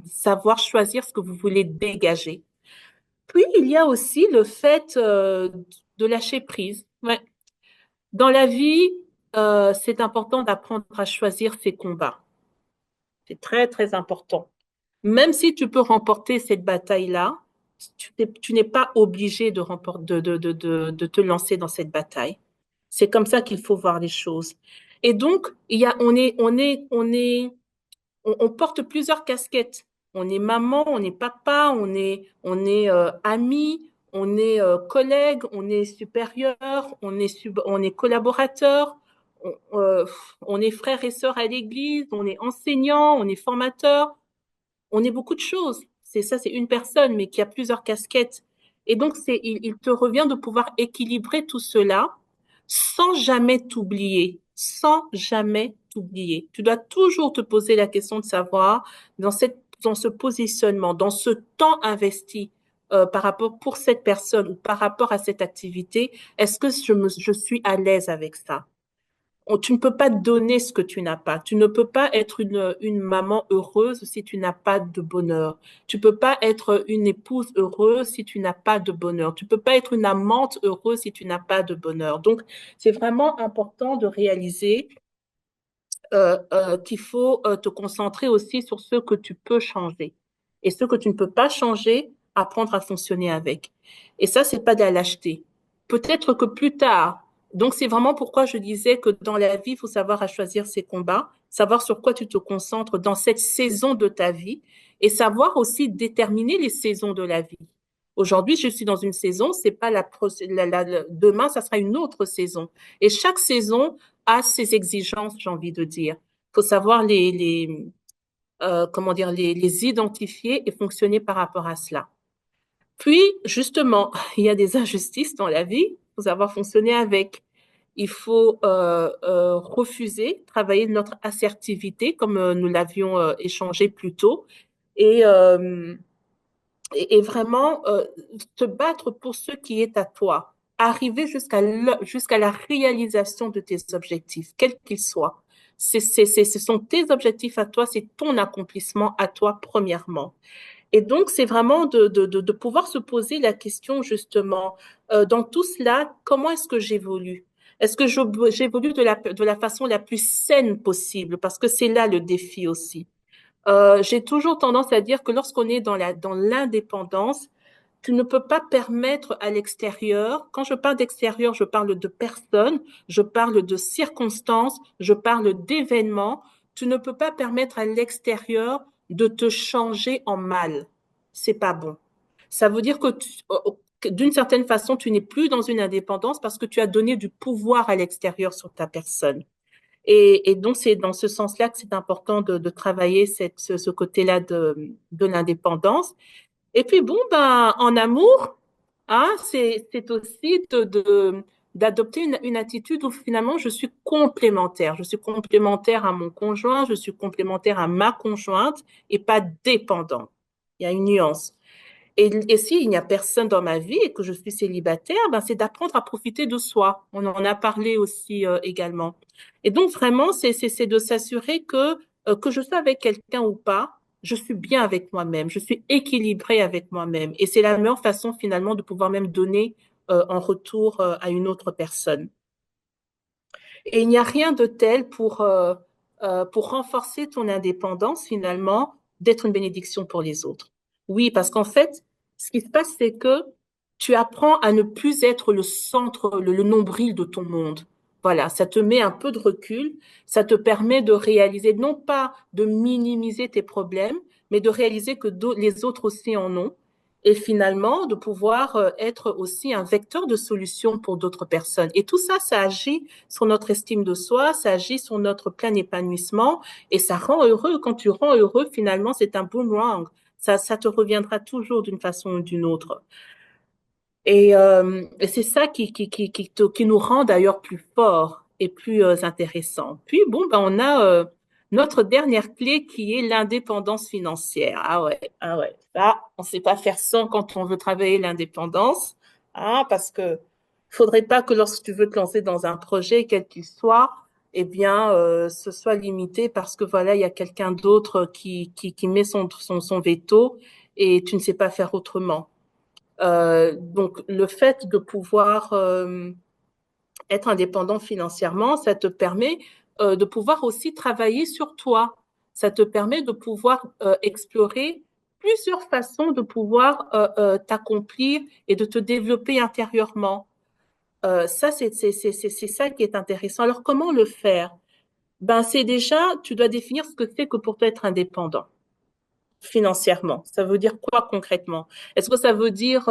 savoir choisir ce que vous voulez dégager. Puis, il y a aussi le fait de lâcher prise. Ouais. Dans la vie, c'est important d'apprendre à choisir ses combats. C'est très, très important. Même si tu peux remporter cette bataille-là, tu n'es pas obligé de te lancer dans cette bataille. C'est comme ça qu'il faut voir les choses. Et donc, on porte plusieurs casquettes. On est maman, on est papa, on est ami, on est collègue, on est supérieur, on est collaborateur, on est frère et sœur à l'église, on est enseignant, on est formateur. On est beaucoup de choses. C'est ça, c'est une personne, mais qui a plusieurs casquettes. Et donc, il te revient de pouvoir équilibrer tout cela sans jamais t'oublier, sans jamais t'oublier. Tu dois toujours te poser la question de savoir dans ce positionnement, dans ce temps investi par rapport pour cette personne ou par rapport à cette activité, est-ce que je suis à l'aise avec ça? Tu ne peux pas donner ce que tu n'as pas. Tu ne peux pas être une maman heureuse si tu n'as pas de bonheur. Tu peux pas être une épouse heureuse si tu n'as pas de bonheur. Tu peux pas être une amante heureuse si tu n'as pas de bonheur. Donc, c'est vraiment important de réaliser qu'il faut te concentrer aussi sur ce que tu peux changer. Et ce que tu ne peux pas changer, apprendre à fonctionner avec. Et ça, c'est pas de la lâcheté. Peut-être que plus tard, donc c'est vraiment pourquoi je disais que dans la vie, il faut savoir à choisir ses combats, savoir sur quoi tu te concentres dans cette saison de ta vie. et savoir aussi déterminer les saisons de la vie. Aujourd'hui, je suis dans une saison, c'est pas demain, ça sera une autre saison. Et chaque saison a ses exigences, j'ai envie de dire. Il faut savoir comment dire, les identifier et fonctionner par rapport à cela. Puis, justement, il y a des injustices dans la vie, il faut savoir fonctionner avec. Il faut refuser, travailler notre assertivité, comme nous l'avions échangé plus tôt, et, euh, et vraiment te battre pour ce qui est à toi, arriver jusqu'à la réalisation de tes objectifs, quels qu'ils soient. Ce sont tes objectifs à toi, c'est ton accomplissement à toi premièrement. Et donc, c'est vraiment de pouvoir se poser la question justement, dans tout cela, comment est-ce que j'évolue? Est-ce que j'évolue de la façon la plus saine possible? Parce que c'est là le défi aussi. J'ai toujours tendance à dire que lorsqu'on est dans l'indépendance, tu ne peux pas permettre à l'extérieur, quand je parle d'extérieur, je parle de personnes, je parle de circonstances, je parle d'événements, tu ne peux pas permettre à l'extérieur de te changer en mal. C'est pas bon. Ça veut dire que d'une certaine façon, tu n'es plus dans une indépendance parce que tu as donné du pouvoir à l'extérieur sur ta personne. Et donc, c'est dans ce sens-là que c'est important de travailler ce côté-là de l'indépendance. Et puis, bon, ben, en amour, hein, c'est aussi d'adopter une attitude où finalement je suis complémentaire. Je suis complémentaire à mon conjoint, je suis complémentaire à ma conjointe et pas dépendant. Il y a une nuance. Et s'il n'y a personne dans ma vie et que je suis célibataire, ben c'est d'apprendre à profiter de soi. On en a parlé aussi également. Et donc vraiment, c'est de s'assurer que je sois avec quelqu'un ou pas, je suis bien avec moi-même, je suis équilibrée avec moi-même. Et c'est la meilleure façon finalement de pouvoir même donner en retour à une autre personne. Et il n'y a rien de tel pour renforcer ton indépendance, finalement, d'être une bénédiction pour les autres. Oui, parce qu'en fait, ce qui se passe, c'est que tu apprends à ne plus être le centre, le nombril de ton monde. Voilà, ça te met un peu de recul, ça te permet de réaliser, non pas de minimiser tes problèmes, mais de réaliser que les autres aussi en ont, et finalement de pouvoir être aussi un vecteur de solution pour d'autres personnes. Et tout ça, ça agit sur notre estime de soi, ça agit sur notre plein épanouissement et ça rend heureux. Quand tu rends heureux, finalement, c'est un boomerang. Ça te reviendra toujours d'une façon ou d'une autre. Et c'est ça qui nous rend d'ailleurs plus forts et plus intéressants. Puis, bon, ben, on a notre dernière clé qui est l'indépendance financière. Ah ouais. Ça, on ne sait pas faire sans quand on veut travailler l'indépendance. Hein, parce que faudrait pas que lorsque tu veux te lancer dans un projet, quel qu'il soit, eh bien, ce soit limité parce que voilà, il y a quelqu'un d'autre qui met son veto et tu ne sais pas faire autrement. Donc, le fait de pouvoir être indépendant financièrement, ça te permet de pouvoir aussi travailler sur toi. Ça te permet de pouvoir explorer plusieurs façons de pouvoir t'accomplir et de te développer intérieurement. Ça, c'est ça qui est intéressant. Alors, comment le faire? Ben, c'est déjà, tu dois définir ce que c'est que pour toi être indépendant financièrement. Ça veut dire quoi concrètement? Est-ce que ça veut dire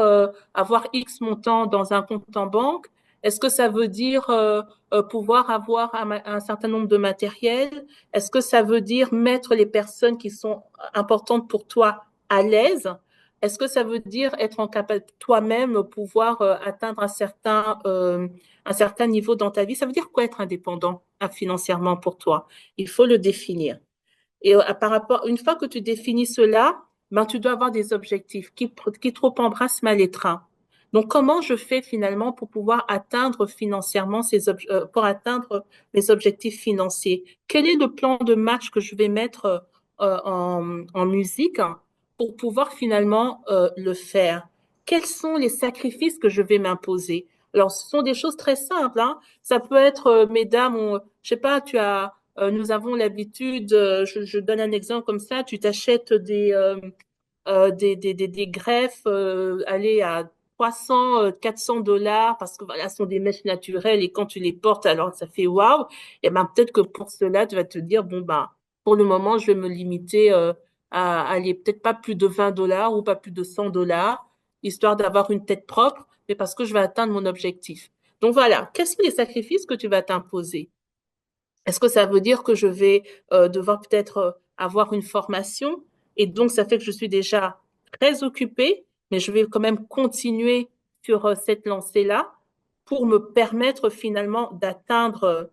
avoir X montant dans un compte en banque? Est-ce que ça veut dire pouvoir avoir un certain nombre de matériel? Est-ce que ça veut dire mettre les personnes qui sont importantes pour toi à l'aise? Est-ce que ça veut dire être en capacité toi-même pouvoir atteindre un certain niveau dans ta vie? Ça veut dire quoi être indépendant financièrement pour toi? Il faut le définir. Et par rapport, une fois que tu définis cela, ben, tu dois avoir des objectifs. Qui trop embrasse mal les trains. Donc, comment je fais finalement pour pouvoir atteindre financièrement pour atteindre mes objectifs financiers? Quel est le plan de match que je vais mettre en musique pour pouvoir finalement le faire? Quels sont les sacrifices que je vais m'imposer? Alors, ce sont des choses très simples, hein. Ça peut être, mesdames, je sais pas, nous avons l'habitude, je donne un exemple comme ça, tu t'achètes des greffes, allez, à 300, 400 dollars parce que voilà, ce sont des mèches naturelles et quand tu les portes, alors ça fait waouh. Et ben peut-être que pour cela, tu vas te dire, bon, ben, pour le moment, je vais me limiter à aller peut-être pas plus de 20 dollars ou pas plus de 100 dollars, histoire d'avoir une tête propre, mais parce que je vais atteindre mon objectif. Donc voilà, quels sont les sacrifices que tu vas t'imposer? Est-ce que ça veut dire que je vais devoir peut-être avoir une formation et donc ça fait que je suis déjà très occupée, mais je vais quand même continuer sur cette lancée-là pour me permettre finalement d'atteindre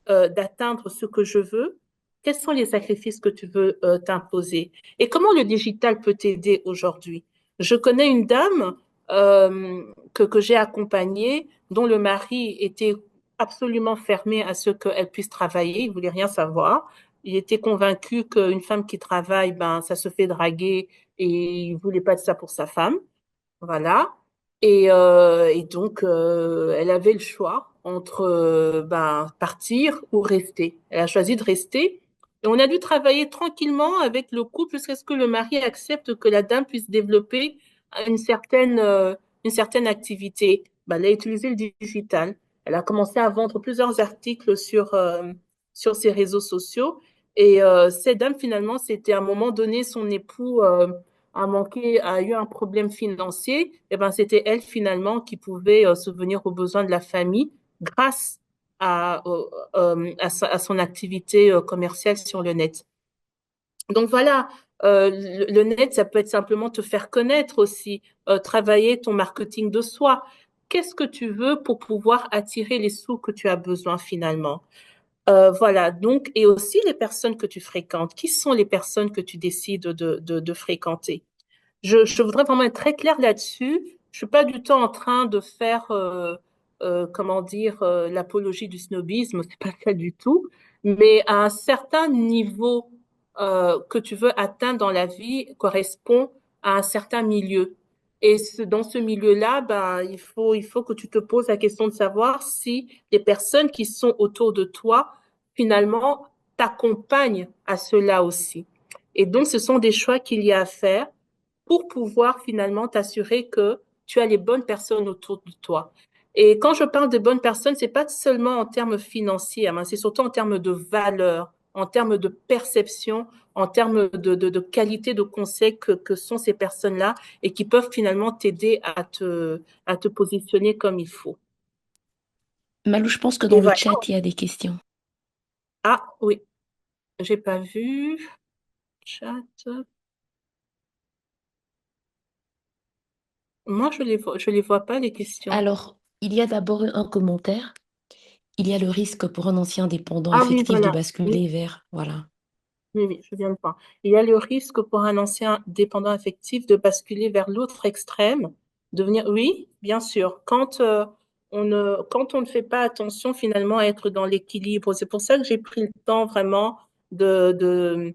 ce que je veux? Quels sont les sacrifices que tu veux t'imposer? Et comment le digital peut t'aider aujourd'hui? Je connais une dame que j'ai accompagnée, dont le mari était absolument fermé à ce qu'elle puisse travailler. Il voulait rien savoir. Il était convaincu qu'une femme qui travaille, ben, ça se fait draguer et il voulait pas de ça pour sa femme. Voilà. Et donc, elle avait le choix entre ben, partir ou rester. Elle a choisi de rester. Et on a dû travailler tranquillement avec le couple jusqu'à ce que le mari accepte que la dame puisse développer une certaine, euh, une certaine activité. Ben, elle a utilisé le digital. Elle a commencé à vendre plusieurs articles sur ses réseaux sociaux. Et cette dame, finalement, c'était à un moment donné, son époux a eu un problème financier, et ben c'était elle finalement qui pouvait subvenir aux besoins de la famille grâce à son activité commerciale sur le net. Donc voilà, le net, ça peut être simplement te faire connaître aussi, travailler ton marketing de soi. Qu'est-ce que tu veux pour pouvoir attirer les sous que tu as besoin finalement? Voilà, donc, et aussi les personnes que tu fréquentes. Qui sont les personnes que tu décides de fréquenter? Je voudrais vraiment être très claire là-dessus. Je suis pas du tout en train de faire, comment dire, l'apologie du snobisme, c'est pas ça du tout. Mais à un certain niveau que tu veux atteindre dans la vie correspond à un certain milieu. Et dans ce milieu-là, ben, il faut que tu te poses la question de savoir si les personnes qui sont autour de toi, finalement, t'accompagnent à cela aussi. Et donc, ce sont des choix qu'il y a à faire pour pouvoir finalement t'assurer que tu as les bonnes personnes autour de toi. Et quand je parle de bonnes personnes, c'est pas seulement en termes financiers, hein, c'est surtout en termes de valeur, en termes de perception, en termes de qualité de conseil que sont ces personnes-là et qui peuvent finalement t'aider à te positionner comme il faut. Malou, je pense que dans Et le voilà. chat, il y a des questions. Ah oui, j'ai pas vu. Chat. Moi, je les vois pas, les questions. Alors, il y a d'abord un commentaire. Il y a le risque pour un ancien dépendant Ah oui, affectif de voilà. Oui, basculer vers... Voilà. oui, oui, je viens de voir. Il y a le risque pour un ancien dépendant affectif de basculer vers l'autre extrême, devenir, oui, bien sûr. Quand on ne fait pas attention finalement à être dans l'équilibre, c'est pour ça que j'ai pris le temps vraiment de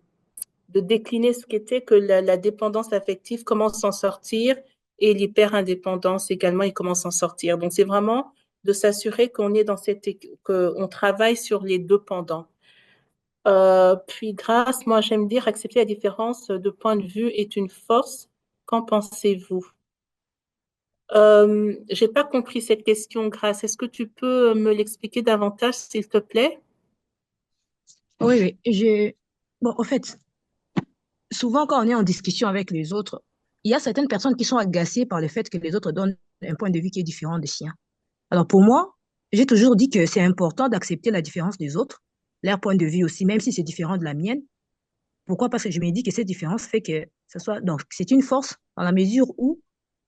décliner ce qu'était que la dépendance affective, comment s'en sortir, et l'hyper-indépendance également, et comment s'en sortir. Donc, c'est vraiment de s'assurer qu'on est qu'on travaille sur les deux pendants. Puis grâce, moi j'aime dire accepter la différence de point de vue est une force. Qu'en pensez-vous? J'ai pas compris cette question, Grâce. Est-ce que tu peux me l'expliquer davantage, s'il te plaît? Oui, oui. Bon, en fait, souvent quand on est en discussion avec les autres, il y a certaines personnes qui sont agacées par le fait que les autres donnent un point de vue qui est différent des siens. Alors pour moi, j'ai toujours dit que c'est important d'accepter la différence des autres, leur point de vue aussi, même si c'est différent de la mienne. Pourquoi? Parce que je me dis que cette différence fait que ce soit, donc c'est une force dans la mesure où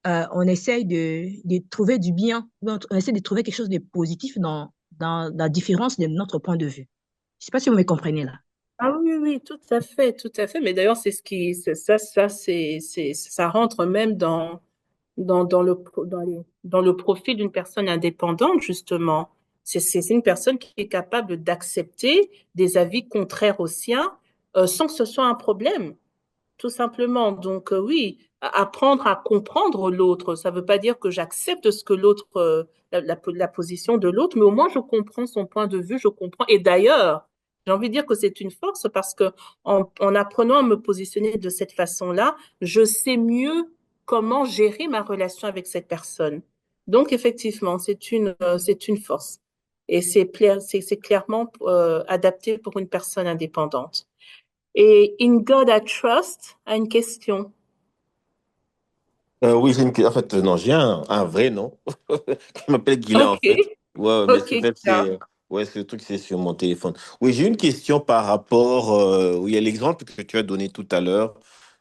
on essaye de trouver du bien, on essaie de trouver quelque chose de positif dans la différence de notre point de vue. Je ne sais pas si vous me comprenez là. Ah oui, oui, tout à fait, tout à fait. Mais d'ailleurs, ça rentre même dans le profil d'une personne indépendante, justement. C'est une personne qui est capable d'accepter des avis contraires aux siens sans que ce soit un problème. Tout simplement. Donc, oui, apprendre à comprendre l'autre. Ça ne veut pas dire que j'accepte ce que l'autre, la position de l'autre, mais au moins je comprends son point de vue, je comprends. Et d'ailleurs, j'ai envie de dire que c'est une force parce que en apprenant à me positionner de cette façon-là, je sais mieux comment gérer ma relation avec cette personne. Donc, effectivement, c'est une force. Et c'est clairement adapté pour une personne indépendante. Et In God I Trust a une question. Oui, en fait, non, j'ai un vrai nom. Je m'appelle Guilain, en Ok, fait. Ouais, mais ok, en fait, bien. ouais, ce truc, c'est sur mon téléphone. Oui, j'ai une question par rapport, oui, à l'exemple que tu as donné tout à l'heure,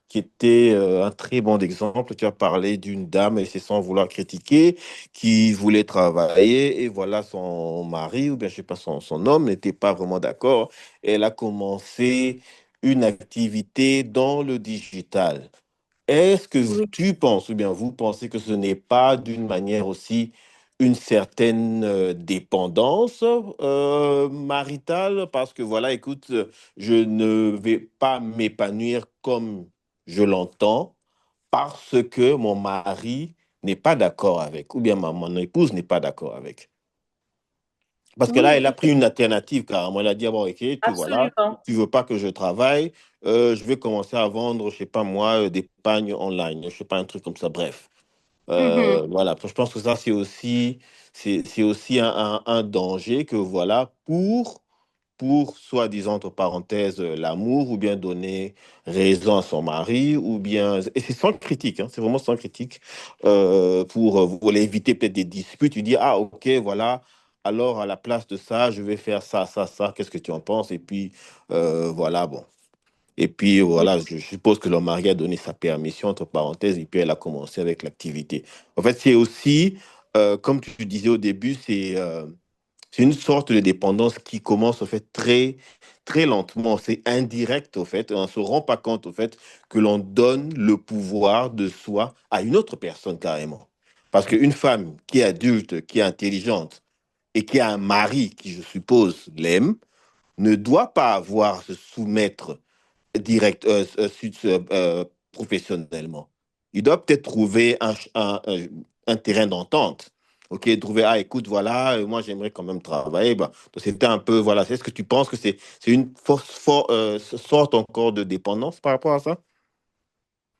qui était un très bon exemple. Tu as parlé d'une dame, et c'est sans vouloir critiquer, qui voulait travailler, et voilà, son mari, ou bien, je sais pas, son homme n'était pas vraiment d'accord. Elle a commencé une activité dans le digital. Est-ce que Oui, tu penses, ou bien vous pensez que ce n'est pas d'une manière aussi une certaine dépendance maritale? Parce que voilà, écoute, je ne vais pas m'épanouir comme je l'entends parce que mon mari n'est pas d'accord avec, ou bien mon épouse n'est pas d'accord avec. Parce que là, oui, elle a pris une alternative carrément. Elle a dit, ah bon, ok, tu voilà, absolument. tu veux pas que je travaille, je vais commencer à vendre, je sais pas moi, des pagnes online, je sais pas, un truc comme ça, bref. Mhm. Voilà, je pense que ça, c'est aussi un danger que voilà, pour soi-disant, entre parenthèses, l'amour, ou bien donner raison à son mari, ou bien, et c'est sans critique, hein, c'est vraiment sans critique, pour éviter peut-être des disputes, tu dis, ah, ok, voilà, alors à la place de ça, je vais faire ça, ça, ça, qu'est-ce que tu en penses? Et puis, voilà, bon. Et puis, Oui, voilà, je suppose que le mari a donné sa permission, entre parenthèses, et puis elle a commencé avec l'activité. En fait, c'est aussi, comme tu disais au début, c'est une sorte de dépendance qui commence, en fait, très, très lentement. C'est indirect, au fait. On ne se rend pas compte, au fait, que l'on donne le pouvoir de soi à une autre personne, carrément. Parce qu'une femme qui est adulte, qui est intelligente, et qui a un mari qui, je suppose, l'aime, ne doit pas avoir à se soumettre direct, professionnellement. Il doit peut-être trouver un terrain d'entente. Ok, trouver, ah, écoute, voilà, moi j'aimerais quand même travailler. Bah, donc c'était un peu, voilà, est-ce que tu penses que c'est une sorte encore de dépendance par rapport à ça?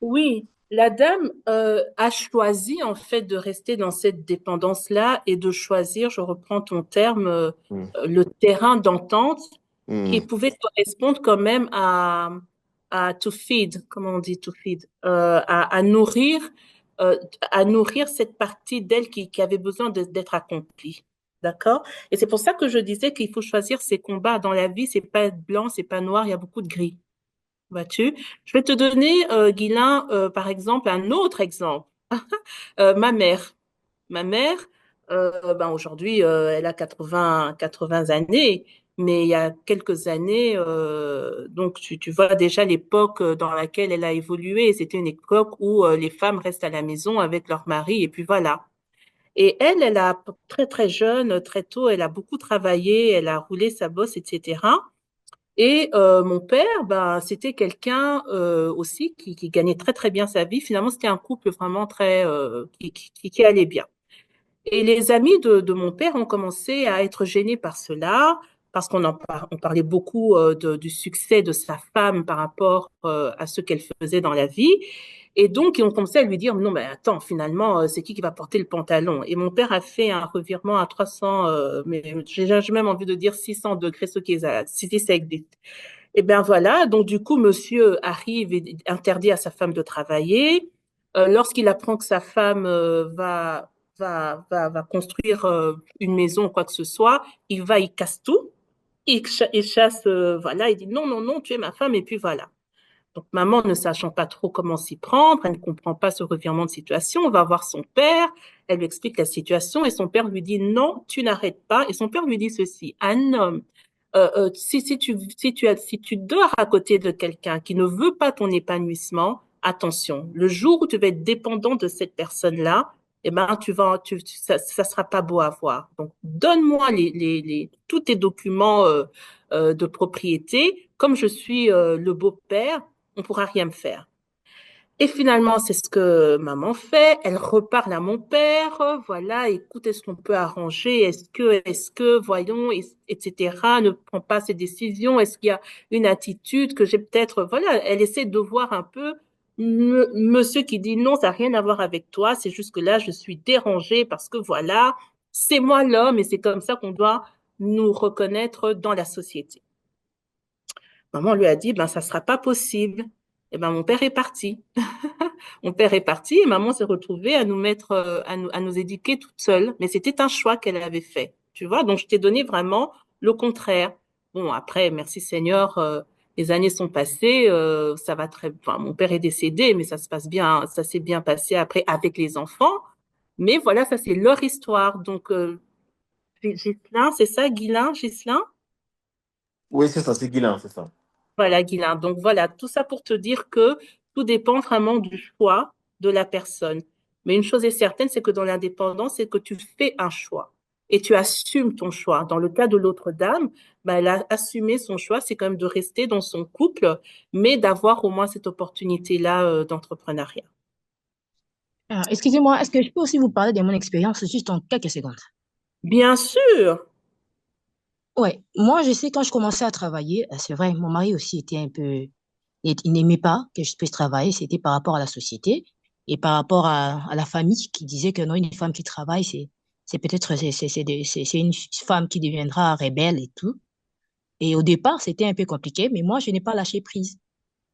oui. La dame a choisi en fait de rester dans cette dépendance-là et de choisir, je reprends ton terme, Mm, le terrain d'entente qui mm, pouvait correspondre quand même à to feed, comment on dit to feed, euh, à nourrir cette partie d'elle qui avait besoin d'être accomplie. D'accord? Et c'est pour ça que je disais qu'il faut choisir ses combats dans la vie. C'est pas blanc, c'est pas noir, il y a beaucoup de gris. Vois-tu? Je vais te donner, Guylain, par exemple, un autre exemple. Ma mère. Ma mère, ben aujourd'hui, elle a 80 années, mais il y a quelques années, donc tu vois déjà l'époque dans laquelle elle a évolué. C'était une époque où les femmes restent à la maison avec leur mari, et puis voilà. Et elle a très très jeune, très tôt, elle a beaucoup travaillé, elle a roulé sa bosse, etc. Et mon père, ben, c'était quelqu'un aussi qui gagnait très très bien sa vie. Finalement, c'était un couple vraiment très qui allait bien. Et les amis de mon père ont commencé à être gênés par cela, parce on parlait beaucoup du succès de sa femme par rapport à ce qu'elle faisait dans la vie. Et donc, ils ont commencé à lui dire, non, mais attends, finalement, c'est qui va porter le pantalon? Et mon père a fait un revirement à 300, mais j'ai même envie de dire 600 degrés, ce qui est, si ça existe. Et bien voilà, donc du coup, monsieur arrive et interdit à sa femme de travailler. Lorsqu'il apprend que sa femme va construire une maison ou quoi que ce soit, il casse tout, il chasse, voilà, il dit non, non, non, tu es ma femme, et puis voilà. Donc maman, ne sachant pas trop comment s'y prendre, elle ne comprend pas ce revirement de situation, on va voir son père, elle lui explique la situation, et son père lui dit non, tu n'arrêtes pas. Et son père lui dit ceci, un homme si tu dors à côté de quelqu'un qui ne veut pas ton épanouissement, attention, le jour où tu vas être dépendant de cette personne-là, eh ben, ça sera pas beau à voir. Donc, donne-moi tous tes documents de propriété. Comme je suis le beau-père, on pourra rien me faire. Et finalement, c'est ce que maman fait. Elle reparle à mon père. Voilà, écoute, est-ce qu'on peut arranger? Voyons, etc. Ne prends pas ces décisions. Est-ce qu'il y a une attitude que j'ai peut-être, voilà, elle essaie de voir un peu monsieur qui dit non, ça n'a rien à voir avec toi. C'est juste que là, je suis dérangée parce que voilà, c'est moi l'homme et c'est comme ça qu'on doit nous reconnaître dans la société. Maman lui a dit, ben, ça sera pas possible. Et ben, mon père est parti. Mon père est parti et maman s'est retrouvée à nous mettre, à nous éduquer toute seule. Mais c'était un choix qu'elle avait fait. Tu vois, donc je t'ai donné vraiment le contraire. Bon, après, merci Seigneur, les années sont passées, ça va très, enfin, mon père est décédé, mais ça se passe bien, ça s'est bien passé après avec les enfants. Mais voilà, ça c'est leur histoire. Donc, Ghislain, c'est ça, Ghislain, Ghislain? Oui, c'est ça, c'est Guilain, c'est ça. Voilà, Guylain. Donc voilà, tout ça pour te dire que tout dépend vraiment du choix de la personne. Mais une chose est certaine, c'est que dans l'indépendance, c'est que tu fais un choix et tu assumes ton choix. Dans le cas de l'autre dame, bah, elle a assumé son choix, c'est quand même de rester dans son couple, mais d'avoir au moins cette opportunité-là, d'entrepreneuriat. Excusez-moi, est-ce que je peux aussi vous parler de mon expérience juste en quelques secondes? Bien sûr. Ouais, moi, je sais quand je commençais à travailler, c'est vrai, mon mari aussi était un peu, il n'aimait pas que je puisse travailler, c'était par rapport à la société et par rapport à la famille qui disait que non, une femme qui travaille, c'est peut-être, c'est une femme qui deviendra rebelle et tout. Et au départ, c'était un peu compliqué, mais moi, je n'ai pas lâché prise.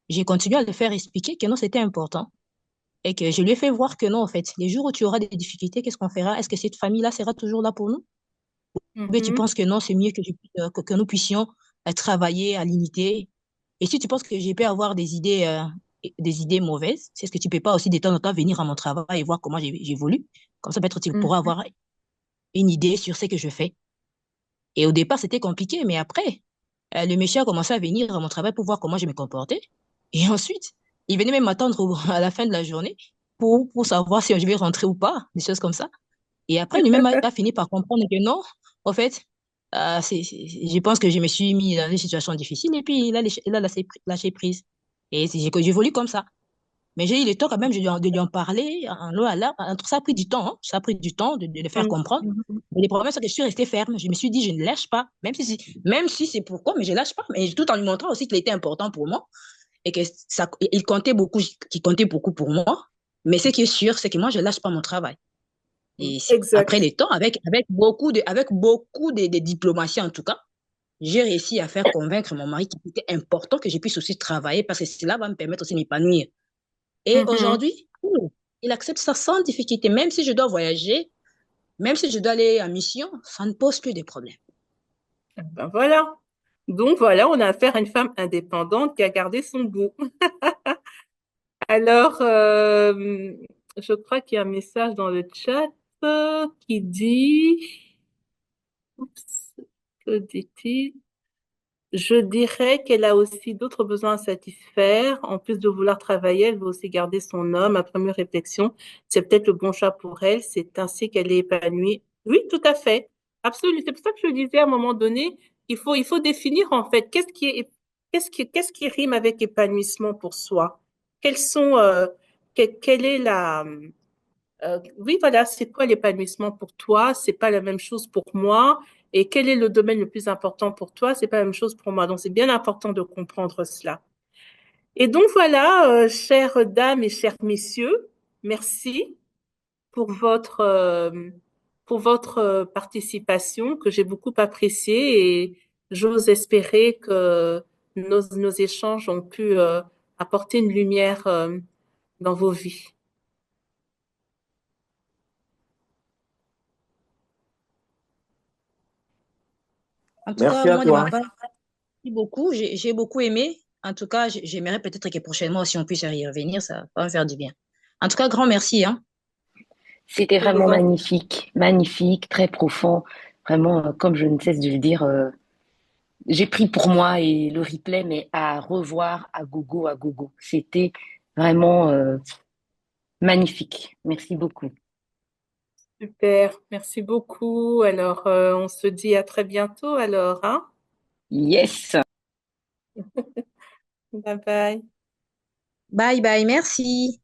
J'ai continué à le faire expliquer que non, c'était important et que je lui ai fait voir que non, en fait, les jours où tu auras des difficultés, qu'est-ce qu'on fera? Est-ce que cette famille-là sera toujours là pour nous? Ou bien tu Mhm, penses que non, c'est mieux que nous puissions travailler à l'unité. Et si tu penses que j'ai pu avoir des idées mauvaises, c'est ce que tu peux pas aussi de temps en temps venir à mon travail et voir comment j'évolue. Comme ça, peut-être tu pourras mhm, avoir une idée sur ce que je fais. Et au départ, c'était compliqué, mais après, le monsieur a commencé à venir à mon travail pour voir comment je me comportais. Et ensuite, il venait même m'attendre à la fin de la journée pour savoir si je vais rentrer ou pas, des choses comme ça. Et après, lui-même a fini par comprendre que non, en fait, je pense que je me suis mis dans une situation difficile et puis il a lâché prise. Et j'évolue comme ça. Mais j'ai eu le temps quand même de lui en parler. Ça a pris du temps, hein. Ça a pris du temps de le faire mhm, comprendre. mhm. Mais le problème, c'est que je suis restée ferme. Je me suis dit, je ne lâche pas. Même si c'est pourquoi, mais je ne lâche pas. Mais tout en lui montrant aussi qu'il était important pour moi et que qu'il comptait beaucoup pour moi. Mais ce qui est sûr, c'est que moi, je ne lâche pas mon travail. Et après Exact. les temps, avec beaucoup de diplomatie en tout cas, j'ai réussi à faire convaincre mon mari qu'il était important que je puisse aussi travailler parce que cela va me permettre aussi de m'épanouir. Et Mhm. aujourd'hui, il accepte ça sans difficulté. Même si je dois voyager, même si je dois aller en mission, ça ne pose plus de problème. Ben voilà. Donc voilà, on a affaire à une femme indépendante qui a gardé son goût. Alors, je crois qu'il y a un message dans le chat qui dit, oups, que dit-il? Je dirais qu'elle a aussi d'autres besoins à satisfaire. En plus de vouloir travailler, elle veut aussi garder son homme. À première réflexion, c'est peut-être le bon choix pour elle. C'est ainsi qu'elle est épanouie. Oui, tout à fait. Absolument. C'est pour ça que je disais à un moment donné, il faut définir en fait qu'est-ce qui rime avec épanouissement pour soi. Quels sont, quelle est la, oui, voilà, c'est quoi l'épanouissement pour toi? C'est pas la même chose pour moi. Et quel est le domaine le plus important pour toi? C'est pas la même chose pour moi. Donc, c'est bien important de comprendre cela. Et donc, voilà, chères dames et chers messieurs, merci pour votre participation que j'ai beaucoup appréciée et j'ose espérer que nos échanges ont pu, apporter une lumière, dans vos vies. En tout cas, Merci à moi, de ma toi. part, merci beaucoup. J'ai beaucoup aimé. En tout cas, j'aimerais peut-être que prochainement, si on puisse y revenir, ça va me faire du bien. En tout cas, grand merci, hein. C'était Je vous vraiment en magnifique, magnifique, très profond. Vraiment, comme je ne cesse de le dire, j'ai pris pour moi et le replay, mais à revoir à gogo, à gogo. C'était vraiment magnifique. Merci beaucoup. Super, merci beaucoup. Alors, on se dit à très bientôt alors, hein? Yes! Bye bye. Bye bye, merci.